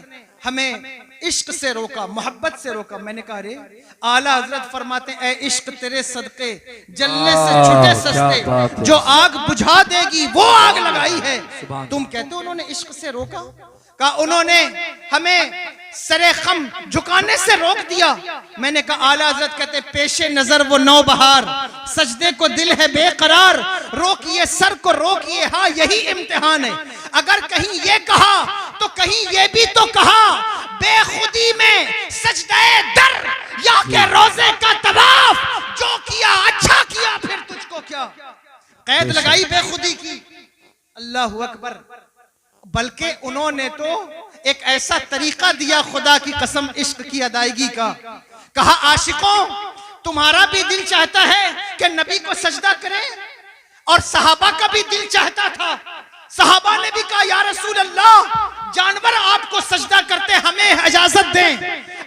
हमें इश्क से रोका, मोहब्बत से रोका। मैंने कहा रे, आला हजरत फरमाते हैं, ए इश्क तेरे सदके जलने से छुटे सस्ते, जो आग बुझा देगी वो आग लगाई है। तुम कहते हो उन्होंने इश्क से रोका? कहा उन्होंने हमें सरे खम झुकाने से रोक दिया। मैंने कहा आला हजरत कहते पेशे नजर वो नौबहार, सजदे को दिल है बेकरार, रोकिए सर को रोकिए, हाँ यही इम्तिहान है। अगर कहीं ये कहा तो कहीं ये भी तो कहा, बेखुदी में सजदाए दर या के रोजे का तवाफ, जो किया अच्छा किया फिर तुझको क्या। कैद लगाई बेखुदी की, अल्लाह अकबर। बल्कि उन्होंने तो एक ऐसा तरीका दिया खुदा की कसम इश्क की अदायगी का। कहा आशिकों तुम्हारा भी दिल चाहता है कि नबी को सजदा करें, और सहाबा का भी दिल चाहता था। सहाबा ने भी कहा या रसूल अल्लाह जानवर आपको सजदा करते हमें इजाजत दें।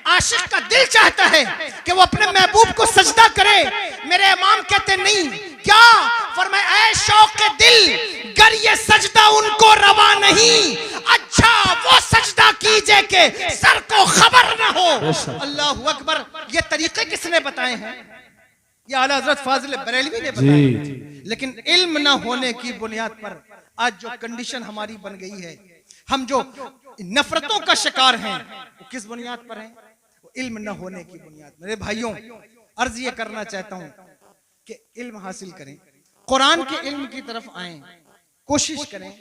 आशिक का दिल चाहता है कि वो अपने महबूब को सजदा करे। मेरे इमाम कहते नहीं, क्या फरमाया ऐ शौक के दिल गर ये सजदा उनको रवा नहीं, अच्छा वो सजदा कीजिए कि सर को खबर ना हो। अल्लाह अकबर। ये तरीके किसने बताए हैं? ये आला हजरत फाजिल बरेलवी ने बताया। लेकिन इल्म ना होने की बुनियाद पर आज जो कंडीशन हमारी बन गई है, हम जो नफरतों का शिकार हैं, वो किस बुनियाद पर है? वो इल्म न होने की बुनियाद। मेरे भाइयों अर्ज ये करना चाहता हूं कि इल्म हासिल करें, कुरान के इल्म की तरफ आएं, कोशिश करें।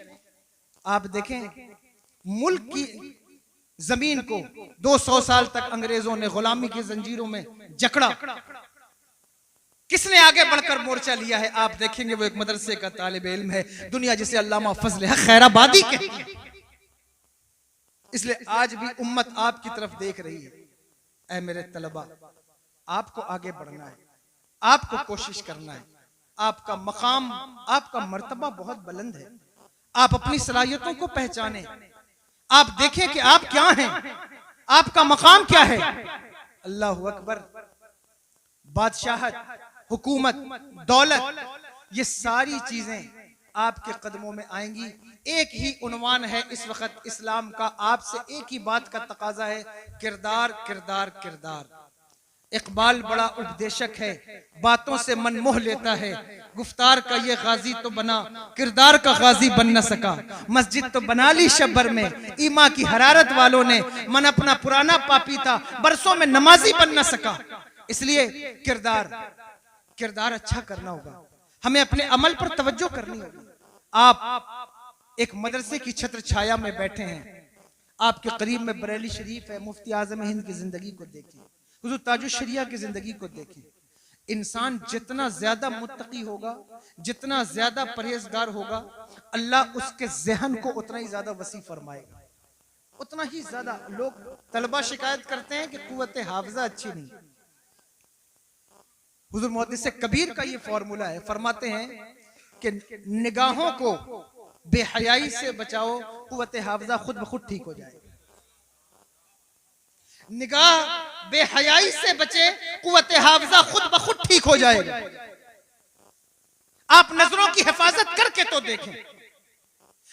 आप देखें मुल्क की जमीन को 200 साल तक अंग्रेजों ने गुलामी की जंजीरों में जकड़ा, किसने आगे बढ़कर मोर्चा लिया है? आप देखेंगे वो एक मदरसे का तालिब इल्म है, दुनिया जिसे अल्लामा फजल हक खैराबादी कहती है। इसलिए आज भी उम्मत आपकी तरफ देख रही है। ऐ मेरे तलबा, आपको आगे बढ़ना है, आपको कोशिश करना है। आपका मकाम, आपका मर्तबा बहुत बुलंद है। आप अपनी सलाहियतों को पहचानें, आप देखें कि आप क्या हैं, आपका मकाम क्या है। अल्लाह अकबर। बादशाहत, हुकूमत, दौलत, ये सारी चीजें आपके कदमों में आएंगी। एक ही उन्वान है इस वक्त इस्लाम का, आपसे एक ही बात का तकाजा है, किरदार किरदार किरदार। इकबाल बड़ा उपदेशक है, बातों से मन मोह लेता है, गुफ्तार का ये गाजी तो बना, किरदार का गाजी बन न सका। मस्जिद तो बना ली शब्बर में, ईमा की हरारत वालों ने, मन अपना पुराना पापी था, बरसों में नमाजी बन न सका। इसलिए किरदार अच्छा करना होगा, हमें अपने अमल पर तवज्जो करनी होगी। आप एक मदरसे की छत्र छाया में बैठे हैं, आपके करीब में बरेली शरीफ है, मुफ्ती आजम हिंद की जिंदगी को देखिए, हुजूर ताजुल शरिया की जिंदगी को देखिए। इंसान जितना ज्यादा मुत्तकी होगा, जितना ज्यादा परहेजगार होगा, अल्लाह उसके ज़हन को उतना ही ज्यादा वसी फरमाएगा, उतना ही ज्यादा। लोग तलबा शिकायत करते हैं कि कुव्वत हाफजा अच्छी नहीं। हुजूर मुहद्दिस कबीर का ये फॉर्मूला है, फरमाते हैं कि निगाहों को बेहयाई से बचाओ, कुव्वत हाफजा खुद ब खुद ठीक हो जाएगी। निगाह बेहयाई से बचे, कुव्वत हाफजा खुद ब खुद ठीक हो जाएगा। आप नजरों की हिफाजत करके तो देखें,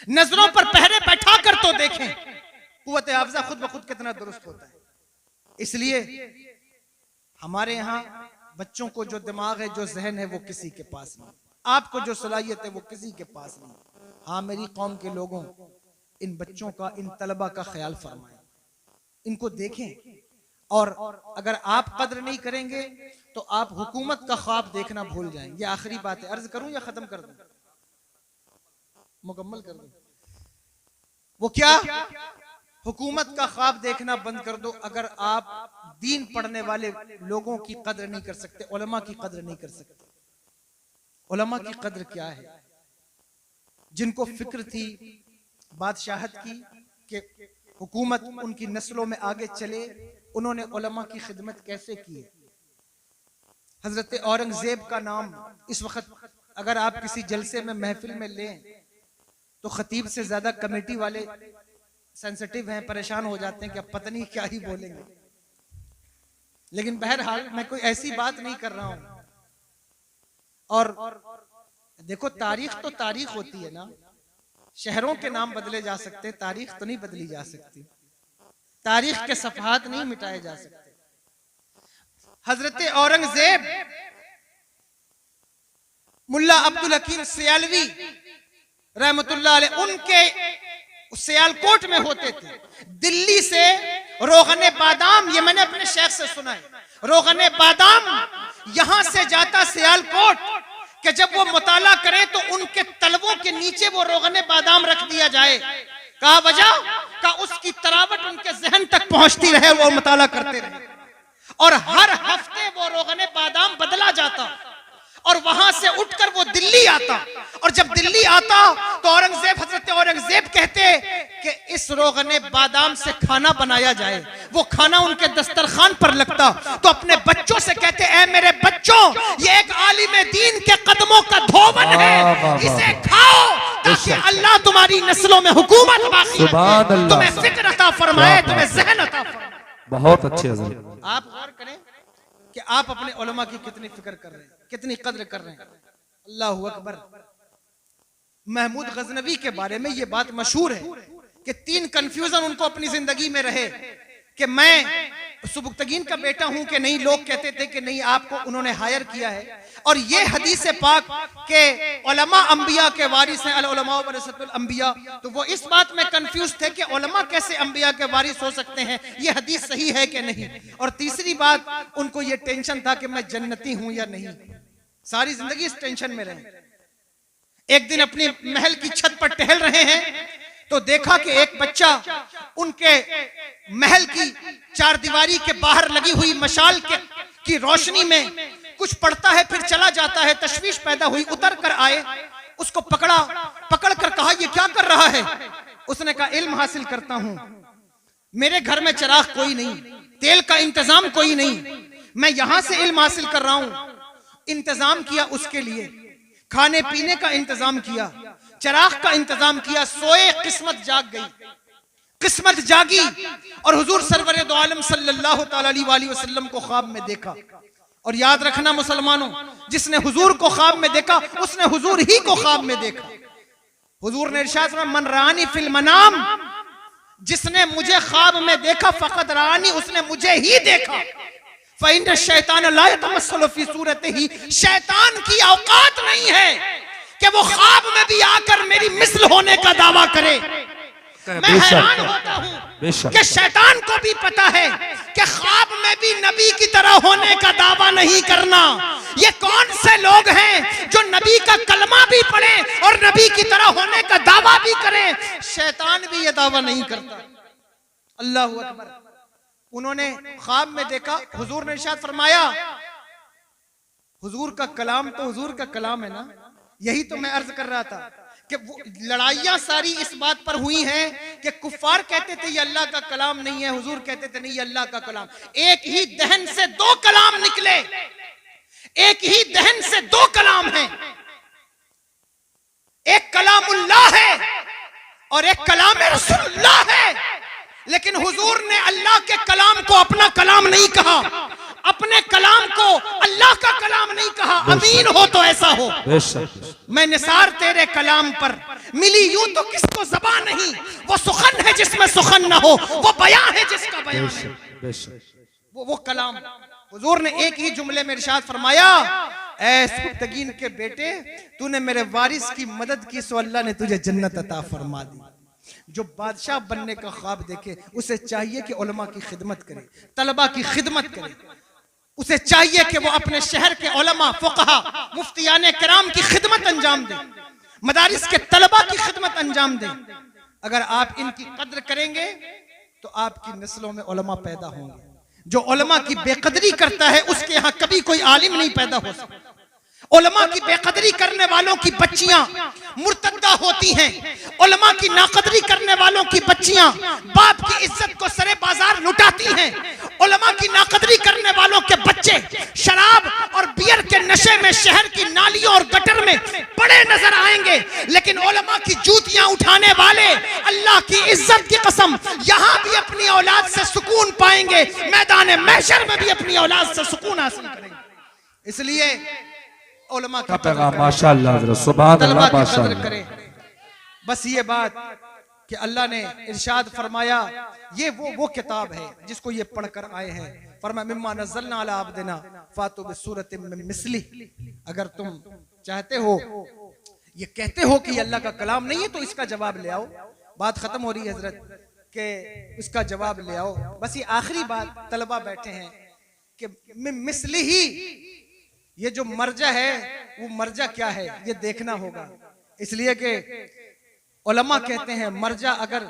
नजरों पर पहरे बैठा कर तो देखें, कुव्वत हाफजा खुद ब खुद कितना दुरुस्त होता है। इसलिए हमारे यहाँ बच्चों को जो दिमाग है, जो जहन है, वो किसी के पास नहीं। आपको जो सलाहियत है वो किसी के पास नहीं। हाँ, मेरी कौम के लोगों, इन बच्चों का, इन तलबा का ख्याल फरमाएं, इनको देखें। और अगर आप कद्र नहीं करेंगे तो आप हुकूमत का ख्वाब देखना भूल जाएंगे। आखिरी बात है, अर्ज करूं या खत्म कर दूं? मुकम्मल कर दूं? वो क्या? हुकूमत का ख्वाब देखना बंद कर दो अगर आप दीन पढ़ने वाले लोगों की कद्र नहीं कर सकते, उलमा की कद्र नहीं कर सकते। उलमा की कद्र क्या है? जिनको फिक्र थी बादशाहत की कि हुकूमत उनकी नस्लों में आगे चले, उन्होंने उलमा की खिदमत कैसे की। हजरत औरंगजेब का नाम इस वक्त अगर आप किसी जलसे में, महफिल में लें तो खतीब से ज्यादा कमेटी वाले सेंसिटिव हैं, परेशान हो जाते हैं कि अब पता नहीं क्या ही बोलेंगे। लेकिन बहरहाल मैं कोई ऐसी बात नहीं कर रहा हूं। और देखो, तारीख तो तारीख होती है ना, शहरों के नाम बदले जा सकते, तारीख तो नहीं बदली जा सकती, तारीख के सफहात नहीं मिटाए जा सकते। हजरत औरंगजेब मुल्ला अब्दुल हकीम सियालवी रहमतुल्लाह अलैह, उनके सियालकोट में होते थे। दिल्ली से रोगने बादाम, ये मैंने अपने शेख से सुना है, रोगने बादाम यहां से जाता सियालकोट कि जब वो मुताला करें तो उनके तलवों के नीचे वो रोगने बादाम रख दिया जाए। कहा वजह का उसकी तरावट उनके जहन तक पहुंचती रहे, वो मुताला करते रहे। और हर हफ्ते वो रोगने बादाम बदला जाता और वहां से उठकर वो दिल्ली आता। और जब दिल्ली आता तो औरंगजेब, हजरत औरंगजेब कहते कि इस रोगने बादाम से खाना बनाया जाए। वो खाना उनके दस्तरखान पर लगता तो अपने बच्चों से कहते, ऐ मेरे बच्चों, ये एक आलिम दीन के कदमों का धोवन है, इसे खाओ ताकि अल्लाह तुम्हारी नस्लों में हुकूमत बाकी रखे, तुम्हें फिक्र अता फरमाए, तुम्हें ज़हन अता फरमाए। बहुत अच्छे हज़रत। आप गौर करें कि आप अपने उलमा की कितनी फिक्र कर रहे हैं, कितनी कद्र कर रहे हैं। अल्लाहु अकबर। महमूद गजनवी के बारे में यह बात मशहूर है कि 3 कंफ्यूजन उनको अपनी जिंदगी में रहे कि मैं सुबुक्तगीन का बेटा हूं कि नहीं। लोग कहते थे कि नहीं, आपको उन्होंने हायर किया है। और ये हदीस पाक के उलमा अंबिया के वारिस हैं, अल उलमा वरसतुल अंबिया, तो वो इस बात में कंफ्यूज थे कि उलमा कैसे अंबिया के वारिस हो सकते हैं, ये हदीस सही है कि नहीं। और तीसरी बात, उनको ये टेंशन था कि मैं जन्नती हूं या नहीं। सारी जिंदगी इस टेंशन में रहे। एक दिन अपने महल की छत पर टहल रहे हैं तो देखा कि एक बच्चा उनके महल की चारदीवारी के बाहर लगी हुई मशाल की रोशनी में कुछ पढ़ता है, फिर चला जाता है। तशवीश पैदा हुई, उतर कर आए, उसको पकड़ कर कहा, ये क्या कर रहा है? उसने कहा, इल्म हासिल करता हूं, मेरे घर में चिराग कोई नहीं, तेल का इंतजाम कोई नहीं, मैं यहां से इल्म हासिल कर रहा हूं। इंतजाम किया उसके लिए, खाने पीने का इंतजाम किया, चिराग का इंतजाम किया, सोए, किस्मत जाग गई। किस्मत जागी और हुजूर सरवरे दो आलम सल्लल्लाहु अलैहि वसल्लम को ख्वाब में देखा। और याद रखना मुसलमानों, जिसने हुजूर को ख्वाब में देखा उसने हुजूर ही को ख्वाब में देखा। हुजूर ने इरशाद फरमाया, मन रानी फिल मनाम, जिसने मुझे ख्वाब में देखा फकत रानी, उसने मुझे ही देखा। फ़इन्न शैतान ला यतमस्सलु फी सूरतिही, शैतान की औकात नहीं है कि वो ख्वाब में भी आकर मेरी मिस्ल होने का दावा करे। मैं हैरान होता हूं कि शैतान को भी पता है कि ख्वाब में भी नबी की तरह होने का दावा नहीं करना। ये कौन से लोग हैं जो नबी का कलमा भी पढ़े और नबी की तरह होने का दावा भी करें? शैतान भी ये दावा नहीं करता। अल्लाहु अकबर। उन्होंने ख्वाब में देखा, हुजूर ने इरशाद फरमाया, हुजूर का कलाम तो हुजूर का कलाम है ना। यही तो मैं अर्ज कर रहा था कि लड़ाइयां सारी इस बात पर हुई हैं कि कुफ्फार कहते थे ये अल्लाह का कलाम नहीं है, हुजूर कहते थे नहीं ये अल्लाह का कलाम। एक ही दहन से 2 कलाम निकले, एक ही दहन से 2 कलाम हैं। एक कलामुल्लाह है और एक कलाम रसूलुल्लाह है। लेकिन हुजूर ने अल्लाह के कलाम को अपना कलाम नहीं कहा, अपने कलाम को अल्लाह का कलाम नहीं कहा। अमीन हो तो ऐसा हो। मैं निसार तेरे कलाम पर मिली यूं तो किसको ज़बान नहीं, वो सुखन है जिसमें सुखन ना हो, वो बयां है जिसका बयां है। वो कलाम। हुजूर ने एक ही जुमले में इरशाद फरमाया, ऐ सुबुक्तगीन के बेटे, तूने मेरे वारिस की मदद की सो अल्लाह ने तुझे जन्नत अता फरमा दी। जो बादशाह बनने का ख्वाब देखे उसे चाहिए कि उलमा की खिदमत करे, तलबा की खिदमत करे। उसे चाहिए कि वो अपने शहर के उलमा, फुक़हा, मुफ्तियाने किराम की खिदमत अंजाम दे, मदारिस के तलबा की खिदमत अंजाम दे। अगर आप इनकी कद्र करेंगे तो आपकी नस्लों में उलमा पैदा होंगे। जो उलमा की बेकदरी करता है उसके यहाँ कभी कोई आलिम नहीं पैदा हो सकता। उलमा की बेकदरी करने वालों की बच्चियां मुर्तद्दा होती हैं। उलमा की नाकदरी करने वालों की बच्चियां बाप की इज्जत को सरे बाजार लुटाती हैं। उलमा की नाकदरी करने वालों के बच्चे शराब और बियर के नशे में शहर की नालियों और गटर में पड़े नजर आएंगे। लेकिन उलमा की जूतियां उठाने वाले अल्लाह की इज्जत की कसम यहां भी अपनी औलाद से सुकून पाएंगे, मैदान महशर में भी अपनी औलाद से सुकून हासिल करेंगे। इसलिए उलमा का पैगाम माशाअल्लाह, सुभान अल्लाह, माशाअल्लाह करें। बस ये बात कि अल्लाह ने इरशाद फरमाया, ये वो किताब है जिसको ये पढ़कर आए हैं। फरमाया मिम्मा नज़्ज़लना अला अब्दिना फातू बिसूरतिम मिन मिस्ली। अगर तुम चाहते हो, ये कहते हो कि ये अल्लाह का कलाम नहीं है, तो इसका जवाब ले आओ। बात खत्म हो रही है हजरत। कि उसका जवाब ले आओ। बस ये आखिरी बात, तलबा बैठे हैं कि मिसली ही ये जो मर्जा है वो मर्जा क्या है ये देखना होगा। इसलिए कि उलमा कहते हैं मर्जा अगर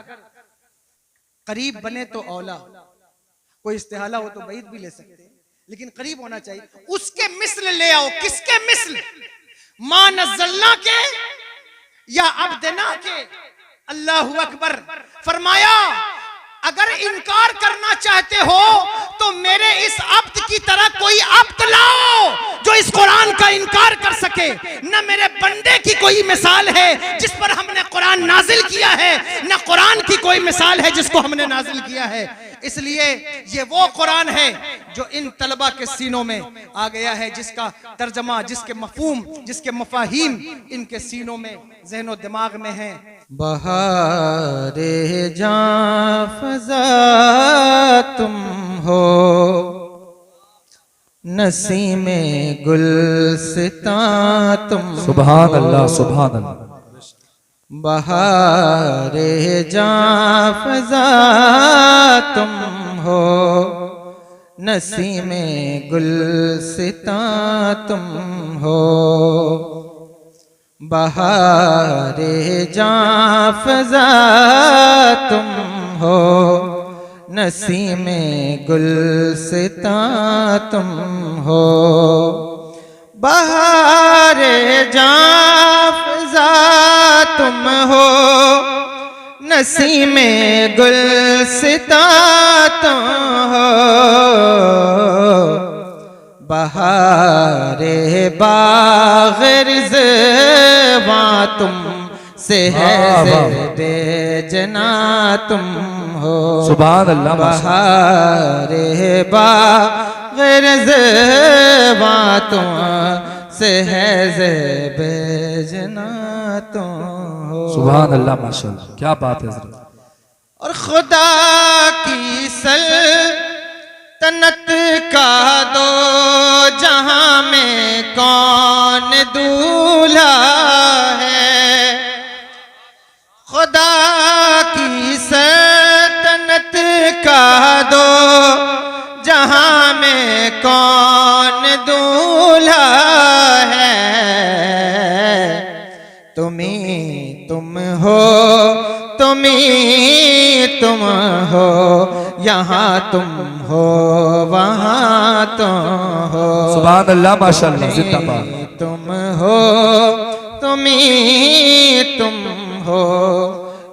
करीब बने तो औला, कोई इस्तेहाला हो तो बईद भी ले सकते हैं, लेकिन करीब होना चाहिए। उसके मिस्ल ले आओ। किसके मिस्ल? मां नज़ल्ला के या अब्दना के? अल्लाहु अकबर। फरमाया अगर इनकार करना चाहते हो तो मेरे इस अब्द की तरह कोई अब्द लाओ जो इस कुरान का इनकार कर सके। न मेरे बंदे की कोई मिसाल है जिस पर हमने कुरान नाजिल किया है, न कुरान की कोई मिसाल है जिसको हमने नाजिल किया है। इसलिए ये वो कुरान है जो इन तलबा के सीनों में आ गया है, जिसका तर्जमा, जिसके मफहूम, जिसके मफाहीम इनके सीनों में, ज़हनो दिमाग में है। बहारे जां फज़ा तुम हो, नसीमे गुलसितां तुम। सुभान अल्लाह, सुभान अल्लाह। बहारे जां फज़ा तुम हो, नसीमे गुलसितां तुम हो। बहारे जां फज़ा तुम हो, नसीमे गुलसितां तुम हो। बहारे जां फज़ा तुम हो, नसीमे गुलसितां तुम हो। बहारे बाग़ रिज़वां तुम से है ज़ेरे जना तुम हो। सुभान अल्लाह। बहारे बाग़ रिज़वां तुम से है ज़ेरे जना तुम हो। सुभान अल्लाह, माशाअल्लाह, क्या बात है हज़रत। और खुदा की सल्तनत का दो जहां में कौन दूल्हा है। खुदा की सल्तनत का दो जहां में कौन दूल्हा है। तुम्ही तुम हो, तुम्ही तुम हो, यहाँ तुम हो वहाँ तुम हो। सुभान अल्लाह, माशाअल्लाह, जिंदाबाद। तुम हो, तुम्ही तुम हो,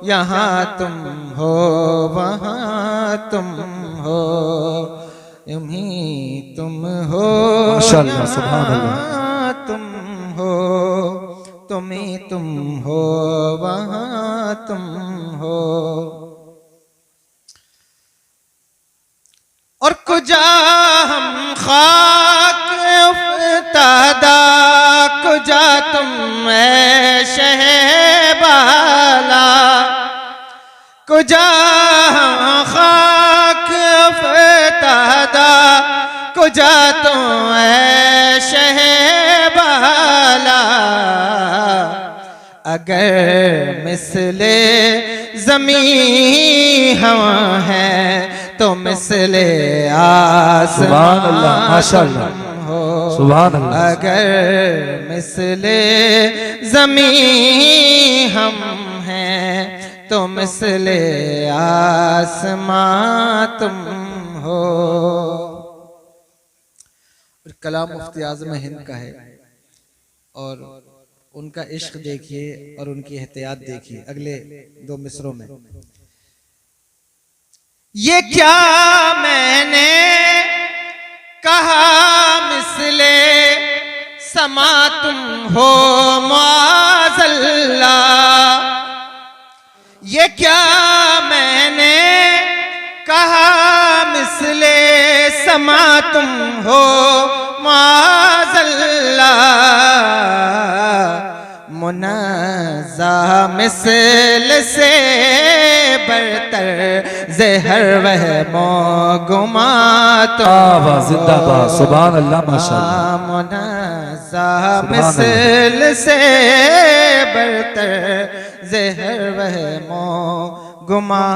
यहाँ तुम हो वहाँ तुम हो। तुम्ही तुम हो, माशाअल्लाह, सुभान अल्लाह। यहाँ तुम हो, तुम्ही तुम हो वहाँ तुम हो। और कुजा हम खाक उफ्तादा, कुजा तुम ऐ शहबाला। कुजा हम खाक उफ्तादा, कुजा तुम ऐ शहबाला। अगर मिसले ज़मीं हवा है तो मिसले आसमान हो। सुभान अल्लाह। अगर मिसले ज़मीं हम हैं तो मिसले आसमान तुम हो। कलाम मुफ्ती आज़म हिंद का है और उनका इश्क देखिए और उनकी एहतियात देखिए अगले दो मिसरों में। ये क्या मैंने कहा मिसले समा तुम हो माज़ल्ला। ये क्या मैंने कहा मिसले समा तुम हो माज़ल्ला। मुनाज़ा मिसल से बरतर ज़हर वह मोगुमा तो। जिंदाबाद, सुभान अल्लाह, माशाअल्लाह। मुनाज़ा मिसल से बरतर ज़हर वह गुमा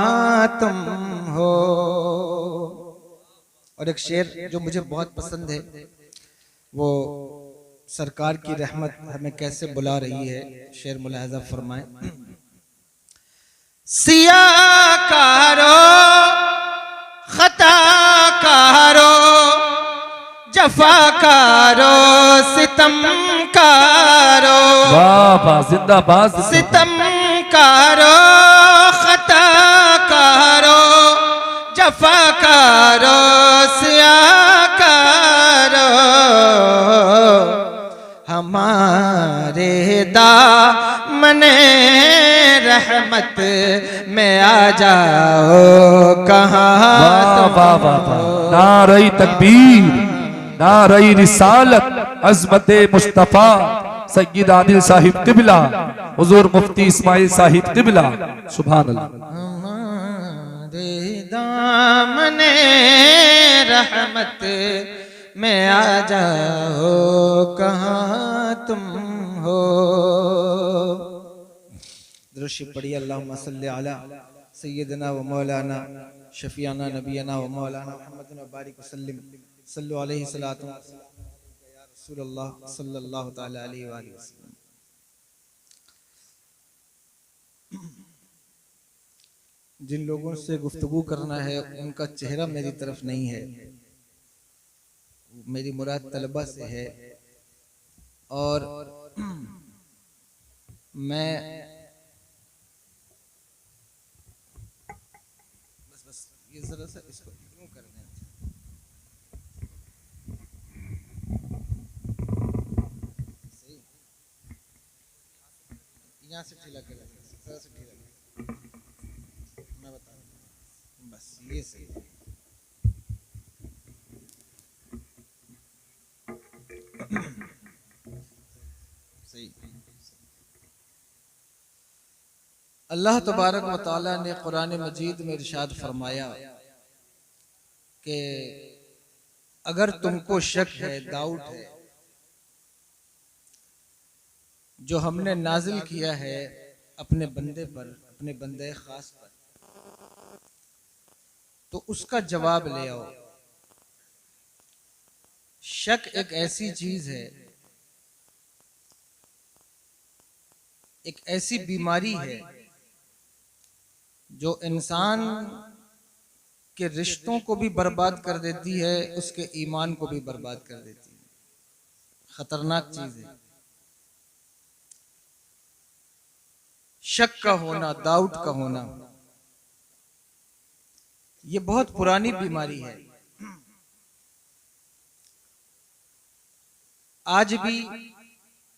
तुम हो। और एक शेर जो मुझे बहुत पसंद है, वो सरकार की रहमत हमें कैसे बुला रही है, शेर मुलाहजा फरमाएं। सियाकारो खताकारो जफाकारो सितमकारो, वाह वाह, जिंदाबाद सितमकारो खताकारो जफाकारो सियाकारो, हमारे दामने रहमत में आ जाओ कहाँ। वाह वाह वाह, नारे तकबीर, नारे रिसालत, अज़मत मुस्तफ़ा सय्यद आदिल साहिब क़िबला, हुज़ूर मुफ्ती इस्माइल साहिब क़िबला, सुभान अल्लाह। हमारे दामने रहमत में आ जाओ कहाँ तुम हो। दरूद पढ़िए, अल्लाहुम्मा सल्ली अला सय्यदना व मौलाना शफीआना नबीना व मौलाना मुहम्मद व बारिक वसल्लिम सल्लु अलैहि सलातु व सलाम या रसूलल्लाह सल्लल्लाहु तआला अलैहि व आलिहि वसल्लम। जिन लोगों से गुफ्तगू करना है उनका चेहरा मेरी तरफ नहीं है, मेरी मुराद तलबा से है। और मैं बस ये जरा सा इसको क्यों कर दें, सही यहाँ से ढीला कर जरा से ढीला, मैं बता रहा हूँ, बस ये सही। सही। अल्लाह तबारक व तआला ने कुरान मजीद में इरशाद फरमाया कि अगर तुमको शक है, डाउट है, जो हमने नाजिल किया है अपने बंदे पर, अपने बंदे खास पर, तो उसका जवाब ले आओ। शक एक ऐसी चीज है, एक ऐसी बीमारी है जो इंसान के रिश्तों को भी बर्बाद कर देती है, उसके ईमान को भी बर्बाद कर देती है। खतरनाक चीज है शक का होना, डाउट का होना। ये बहुत पुरानी बीमारी है। आज भी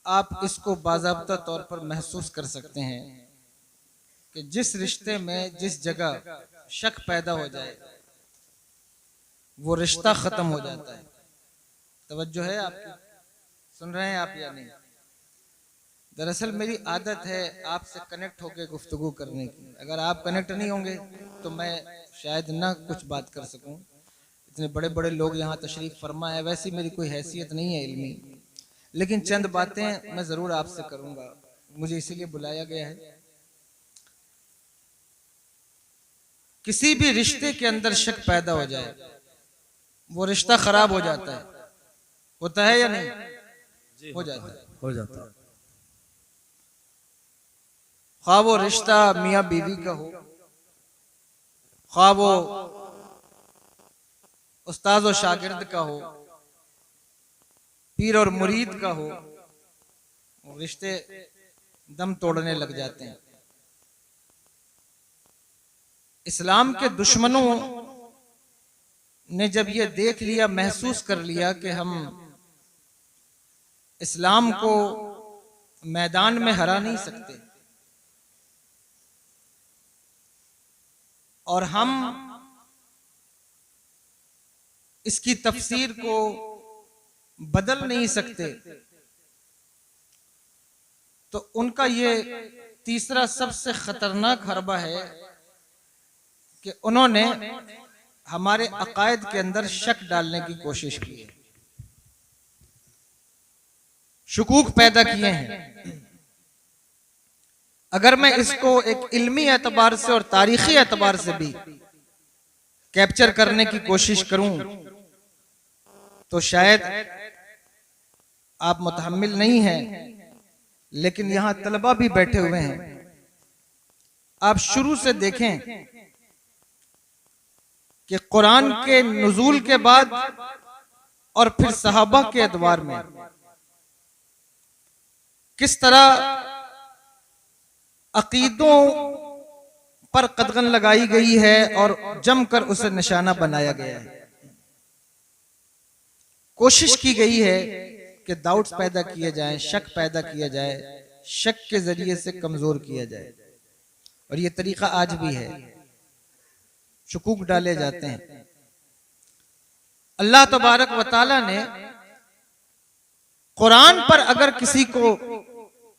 आप इसको बाज़ाब्ता तौर पर महसूस कर सकते हैं कि जिस रिश्ते में, जिस जगह शक पैदा हो जाए, वो रिश्ता खत्म हो जाता है। तवज्जो है आपकी, सुन रहे हैं आप या नहीं? दरअसल मेरी आदत है आपसे कनेक्ट होकर गुफ्तगू करने की। अगर आप कनेक्ट नहीं होंगे तो मैं शायद ना कुछ बात कर सकूं। इतने बड़े बड़े लोग यहाँ तशरीफ फरमा है, वैसी मेरी कोई हैसियत नहीं है इल्मी, लेकिन चंद बातें मैं जरूर आपसे करूंगा, मुझे इसीलिए बुलाया गया है। किसी भी रिश्ते के अंदर शक पैदा हो जाए, वो रिश्ता खराब हो जाता है। होता है या नहीं? हो जाता है, हो जाता है। ख्वाह वो रिश्ता मियाँ बीवी का हो, ख्वाह वो उस्ताद और शागिर्द का हो, पीर और मुरीद का हो, रिश्ते दम तोड़ने लग जाते हैं। इस्लाम के दुश्मनों ने जब ये देख लिया, महसूस कर लिया कि हम इस्लाम को मैदान में हरा नहीं सकते और हम इसकी तफसीर को बदल नहीं सकते, तो उनका ये तीसरा सबसे खतरनाक हरबा है कि उन्होंने हमारे अकायद के अंदर शक डालने की कोशिश की है, शुकूक पैदा किए हैं। अगर मैं इसको एक इल्मी एतबार से और तारीखी एतबार से भी कैप्चर करने की कोशिश करूं तो शायद आप मुतहम्मिल नहीं हैं, लेकिन यहां तलबा भी बैठे हुए हैं। आप शुरू से देखें कि कुरान के नुज़ूल के बाद और फिर सहाबा के एतबार में किस तरह अकीदों पर कदगन लगाई गई है और जमकर उसे निशाना बनाया गया है। कोशिश की गई है कि डाउट्स पैदा किए जाएं, शक पैदा किया जाए, शक के जरिए से कमजोर किया जाए, और ये तरीका आज भी है। शुकूक डाले जाते हैं। अल्लाह तबारक व तआला ने कुरान पर अगर किसी को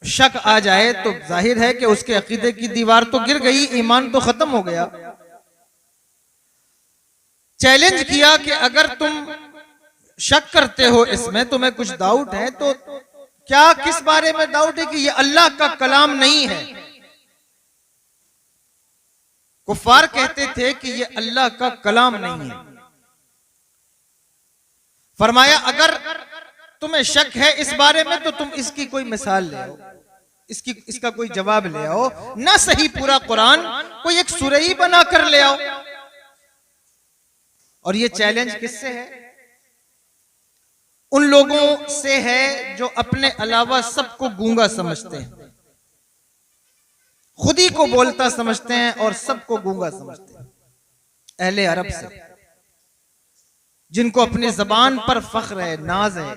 शक आ जाए तो जाहिर है कि उसके अकीदे की दीवार तो गिर गई, ईमान तो खत्म हो गया। चैलेंज किया कि अगर तुम शक करते हो, इसमें तुम्हें कुछ डाउट है, तो क्या किस बारे में डाउट है? कि ये अल्लाह का कलाम नहीं है। कुफार कहते थे कि ये अल्लाह का कलाम नहीं है। फरमाया अगर तुम्हें शक है इस बारे में तो तुम इसकी कोई मिसाल ले आओ, इसका कोई जवाब ले आओ, ना सही पूरा कुरान, कोई एक सूरह ही बनाकर ले आओ। और ये चैलेंज किससे है? उन लोगों से है जो अपने अलावा सबको गूंगा समझते हैं, खुद ही को बोलता समझते हैं और सबको गूंगा समझते हैं। अहले अरब से, जिनको अपनी जबान पर फख्र है, नाज है,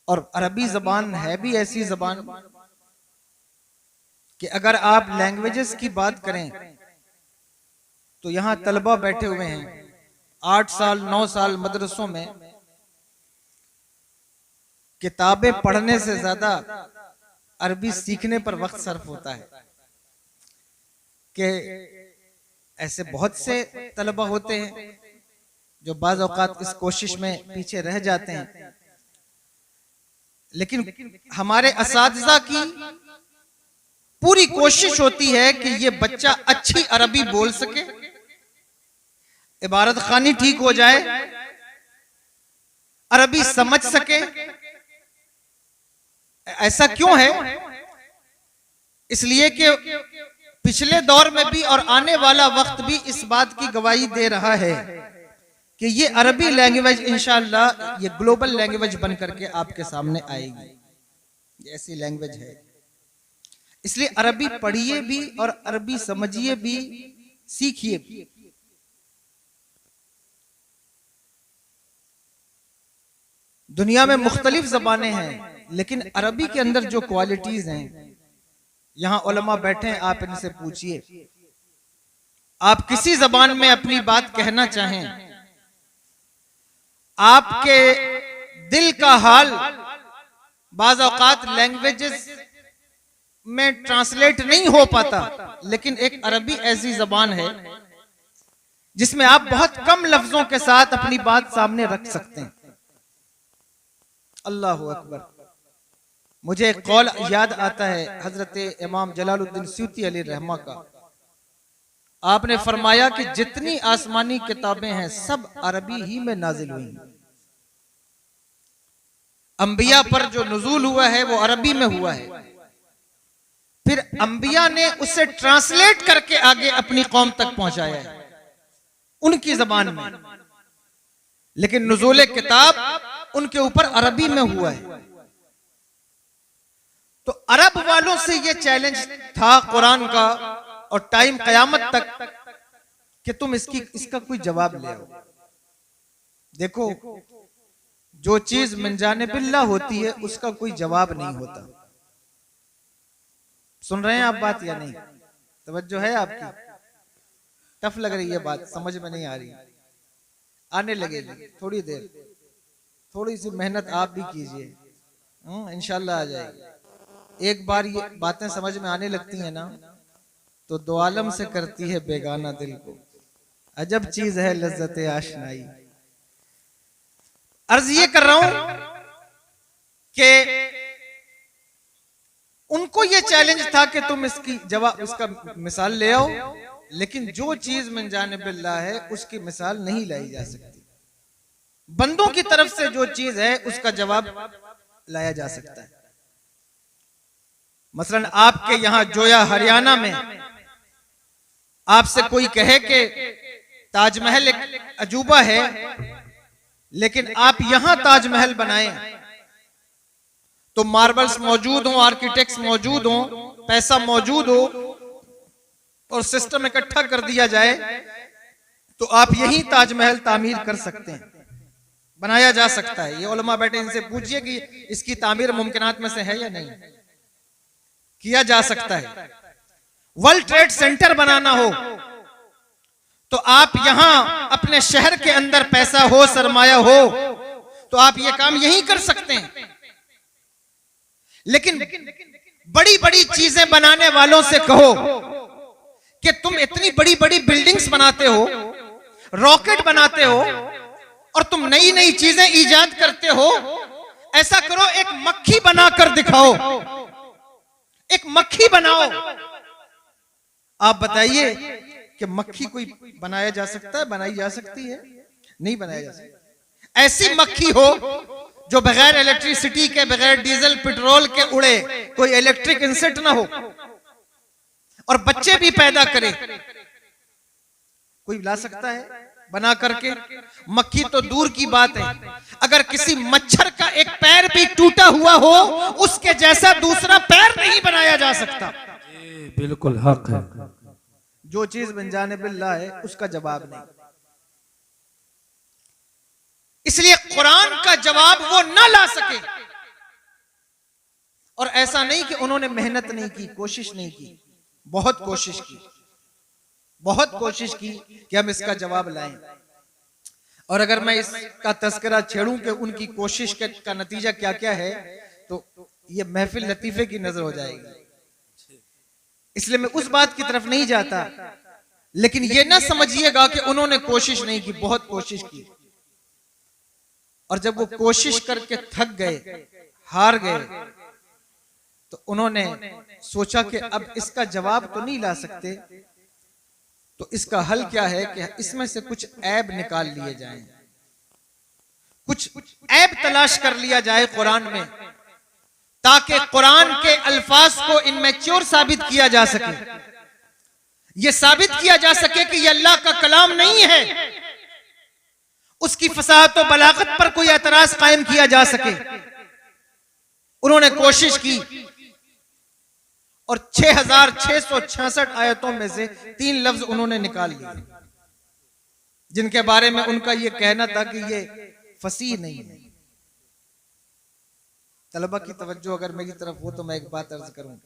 और अरबी जबान है भी ऐसी जबान कि अगर आप लैंग्वेजेस की बात करें तो यहां तलबा बैठे हुए हैं 8 साल 9 साल मदरसों में, किताबें पढ़ने से ज्यादा अरबी सीखने पर वक्त सर्फ होता है। कि ऐसे बहुत से तलबा होते हैं जो बाज़ औक़ात इस कोशिश में पीछे रह जाते हैं, लेकिन हमारे असातिज़ा की पूरी कोशिश होती है कि ये बच्चा अच्छी अरबी बोल सके, इबारत खानी ठीक हो जाए, अरबी समझ सके। ऐसा क्यों है? इसलिए कि पिछले दौर में भी और आने वाला वक्त भी इस बात की गवाही दे रहा है कि ये अरबी लैंग्वेज इंशाअल्लाह ये ग्लोबल लैंग्वेज बन करके आपके सामने आएगी। ये ऐसी लैंग्वेज है, इसलिए अरबी पढ़िए भी और अरबी समझिए भी, सीखिए भी। दुनिया में मुख्तलिफ जबानें हैं, लेकिन अरबी के अंदर जो क्वालिटीज हैं, यहां उलमा बैठे हैं, आप इनसे पूछिए। आप किसी जबान में अपनी बात कहना चाहें, आपके दिल का हाल बाज़ औक़ात लैंग्वेजेस में ट्रांसलेट नहीं हो पाता, लेकिन एक अरबी ऐसी जबान है जिसमें आप बहुत कम लफ्जों के साथ अपनी बात सामने रख सकते हैं। अल्लाहु अकबर। मुझे एक कौल याद आता है हजरत इमाम जलालुद्दीन सूती अलैहि रहमा का। आपने फरमाया कि जितनी आसमानी किताबें हैं सब अरबी ही में नाजिल हुई। अंबिया पर जो नुज़ूल हुआ है वो अरबी में हुआ है, फिर अंबिया ने उसे ट्रांसलेट करके आगे अपनी कौम तक पहुंचाया है उनकी जबान में, लेकिन नुज़ूल किताब उनके ऊपर अरबी में हुआ है। तो अरब वालों से ये चैलेंज था कुरान का और टाइम कयामत तक कि तुम इसका कोई जवाब ले आओ। देखो, जो चीज मिन जानिबिल्लाह होती है उसका कोई जवाब नहीं होता। सुन रहे हैं आप बात या नहीं? तवज्जो है आपकी? टफ लग रही है बात, समझ में नहीं आ रही, आने लगेगी थोड़ी देर, थोड़ी सी मेहनत आप भी कीजिए, इंशाल्लाह आ जाएगी। एक बार ये बातें समझ में आने लगती हैं ना तो दो आलम से करती है बेगाना दिल को, अजब चीज है लज्जत आशनाई। अर्ज ये कर रहा हूं कि उनको ये चैलेंज था कि तुम इसकी जवाब, इसका मिसाल ले आओ, लेकिन जो चीज मिन जानिबिल्लाह है उसकी मिसाल नहीं लाई जा सकती। बंदों की तरफ से जो चीज है उसका जवाब लाया जा सकता है। मसलन आपके यहां जोया हरियाणा में आपसे कोई कहे कि ताजमहल एक अजूबा है, लेकिन आप यहां ताजमहल बनाएं तो मार्बल्स मौजूद हो, आर्किटेक्ट्स मौजूद हो, पैसा मौजूद हो और सिस्टम इकट्ठा कर दिया जाए तो आप यही ताजमहल तामीर कर सकते हैं, बनाया जा सकता है। ये उलमा बैठे, इनसे पूछिए कि इसकी तामीर मुमकिनात में से है या नहीं, किया जा सकता है। वर्ल्ड ट्रेड सेंटर बनाना हो तो आप यहां अपने शहर के अंदर पैसा हो, सरमाया हो तो आप ये काम यहीं कर सकते हैं। लेकिन बड़ी बड़ी चीजें बनाने वालों से कहो कि तुम इतनी बड़ी बड़ी बिल्डिंग्स बनाते हो, रॉकेट बनाते हो और तुम नई नई चीजें ईजाद करते हो, ऐसा करो एक मक्खी बनाकर दिखाओ, एक मक्खी बनाओ। आप बताइए कि मक्खी कोई बनाया जा सकता है, बनाई जा सकती है? नहीं बनाया जा सकता। ऐसी मक्खी हो जो बगैर इलेक्ट्रिसिटी के, बगैर डीजल पेट्रोल के उड़े, कोई इलेक्ट्रिक इंसेट ना हो और बच्चे भी पैदा करे, कोई ला सकता है बना करके? मक्खी तो दूर की बात है, अगर किसी मच्छर का एक पैर भी टूटा हुआ हो उसके जैसा दूसरा पैर नहीं बनाया जा सकता। बिल्कुल हक है। जो चीज बिन जानिबिल्लाह है उसका जवाब नहीं। इसलिए कुरान का जवाब वो ना ला सके। और ऐसा नहीं कि उन्होंने मेहनत नहीं की, कोशिश नहीं की, बहुत कोशिश की, बहुत कोशिश की कि हम इसका जवाब लाएं। और अगर मैं इसका तस्करा छेड़ूं कि उनकी कोशिश का नतीजा क्या क्या है तो ये महफिल लतीफे की नजर हो जाएगी, इसलिए मैं उस बात की तरफ नहीं जाता। लेकिन ये ना समझिएगा कि उन्होंने कोशिश नहीं की, बहुत कोशिश की। और जब वो कोशिश करके थक गए, हार गए, तो उन्होंने सोचा कि अब इसका जवाब तो नहीं ला सकते, तो इसका हल क्या है कि इसमें से कुछ ऐब निकाल लिए जाएं, कुछ ऐब तलाश कर लिया जाए कुरान में, ताकि कुरान के अल्फाज को इनमेच्योर साबित किया जा सके, यह साबित किया जा सके कि यह अल्लाह का कलाम नहीं है, उसकी फसाहत और बलागत पर कोई एतराज कायम किया जा सके। उन्होंने कोशिश की और 6666 आयतों में से 3 लफ्ज उन्होंने निकाल लिए, जिनके बारे में उनका यह कहना था कि यह फसीह नहीं है। तलबा की तवज्जो अगर मेरी तरफ हो तो मैं एक बात अर्ज करूं।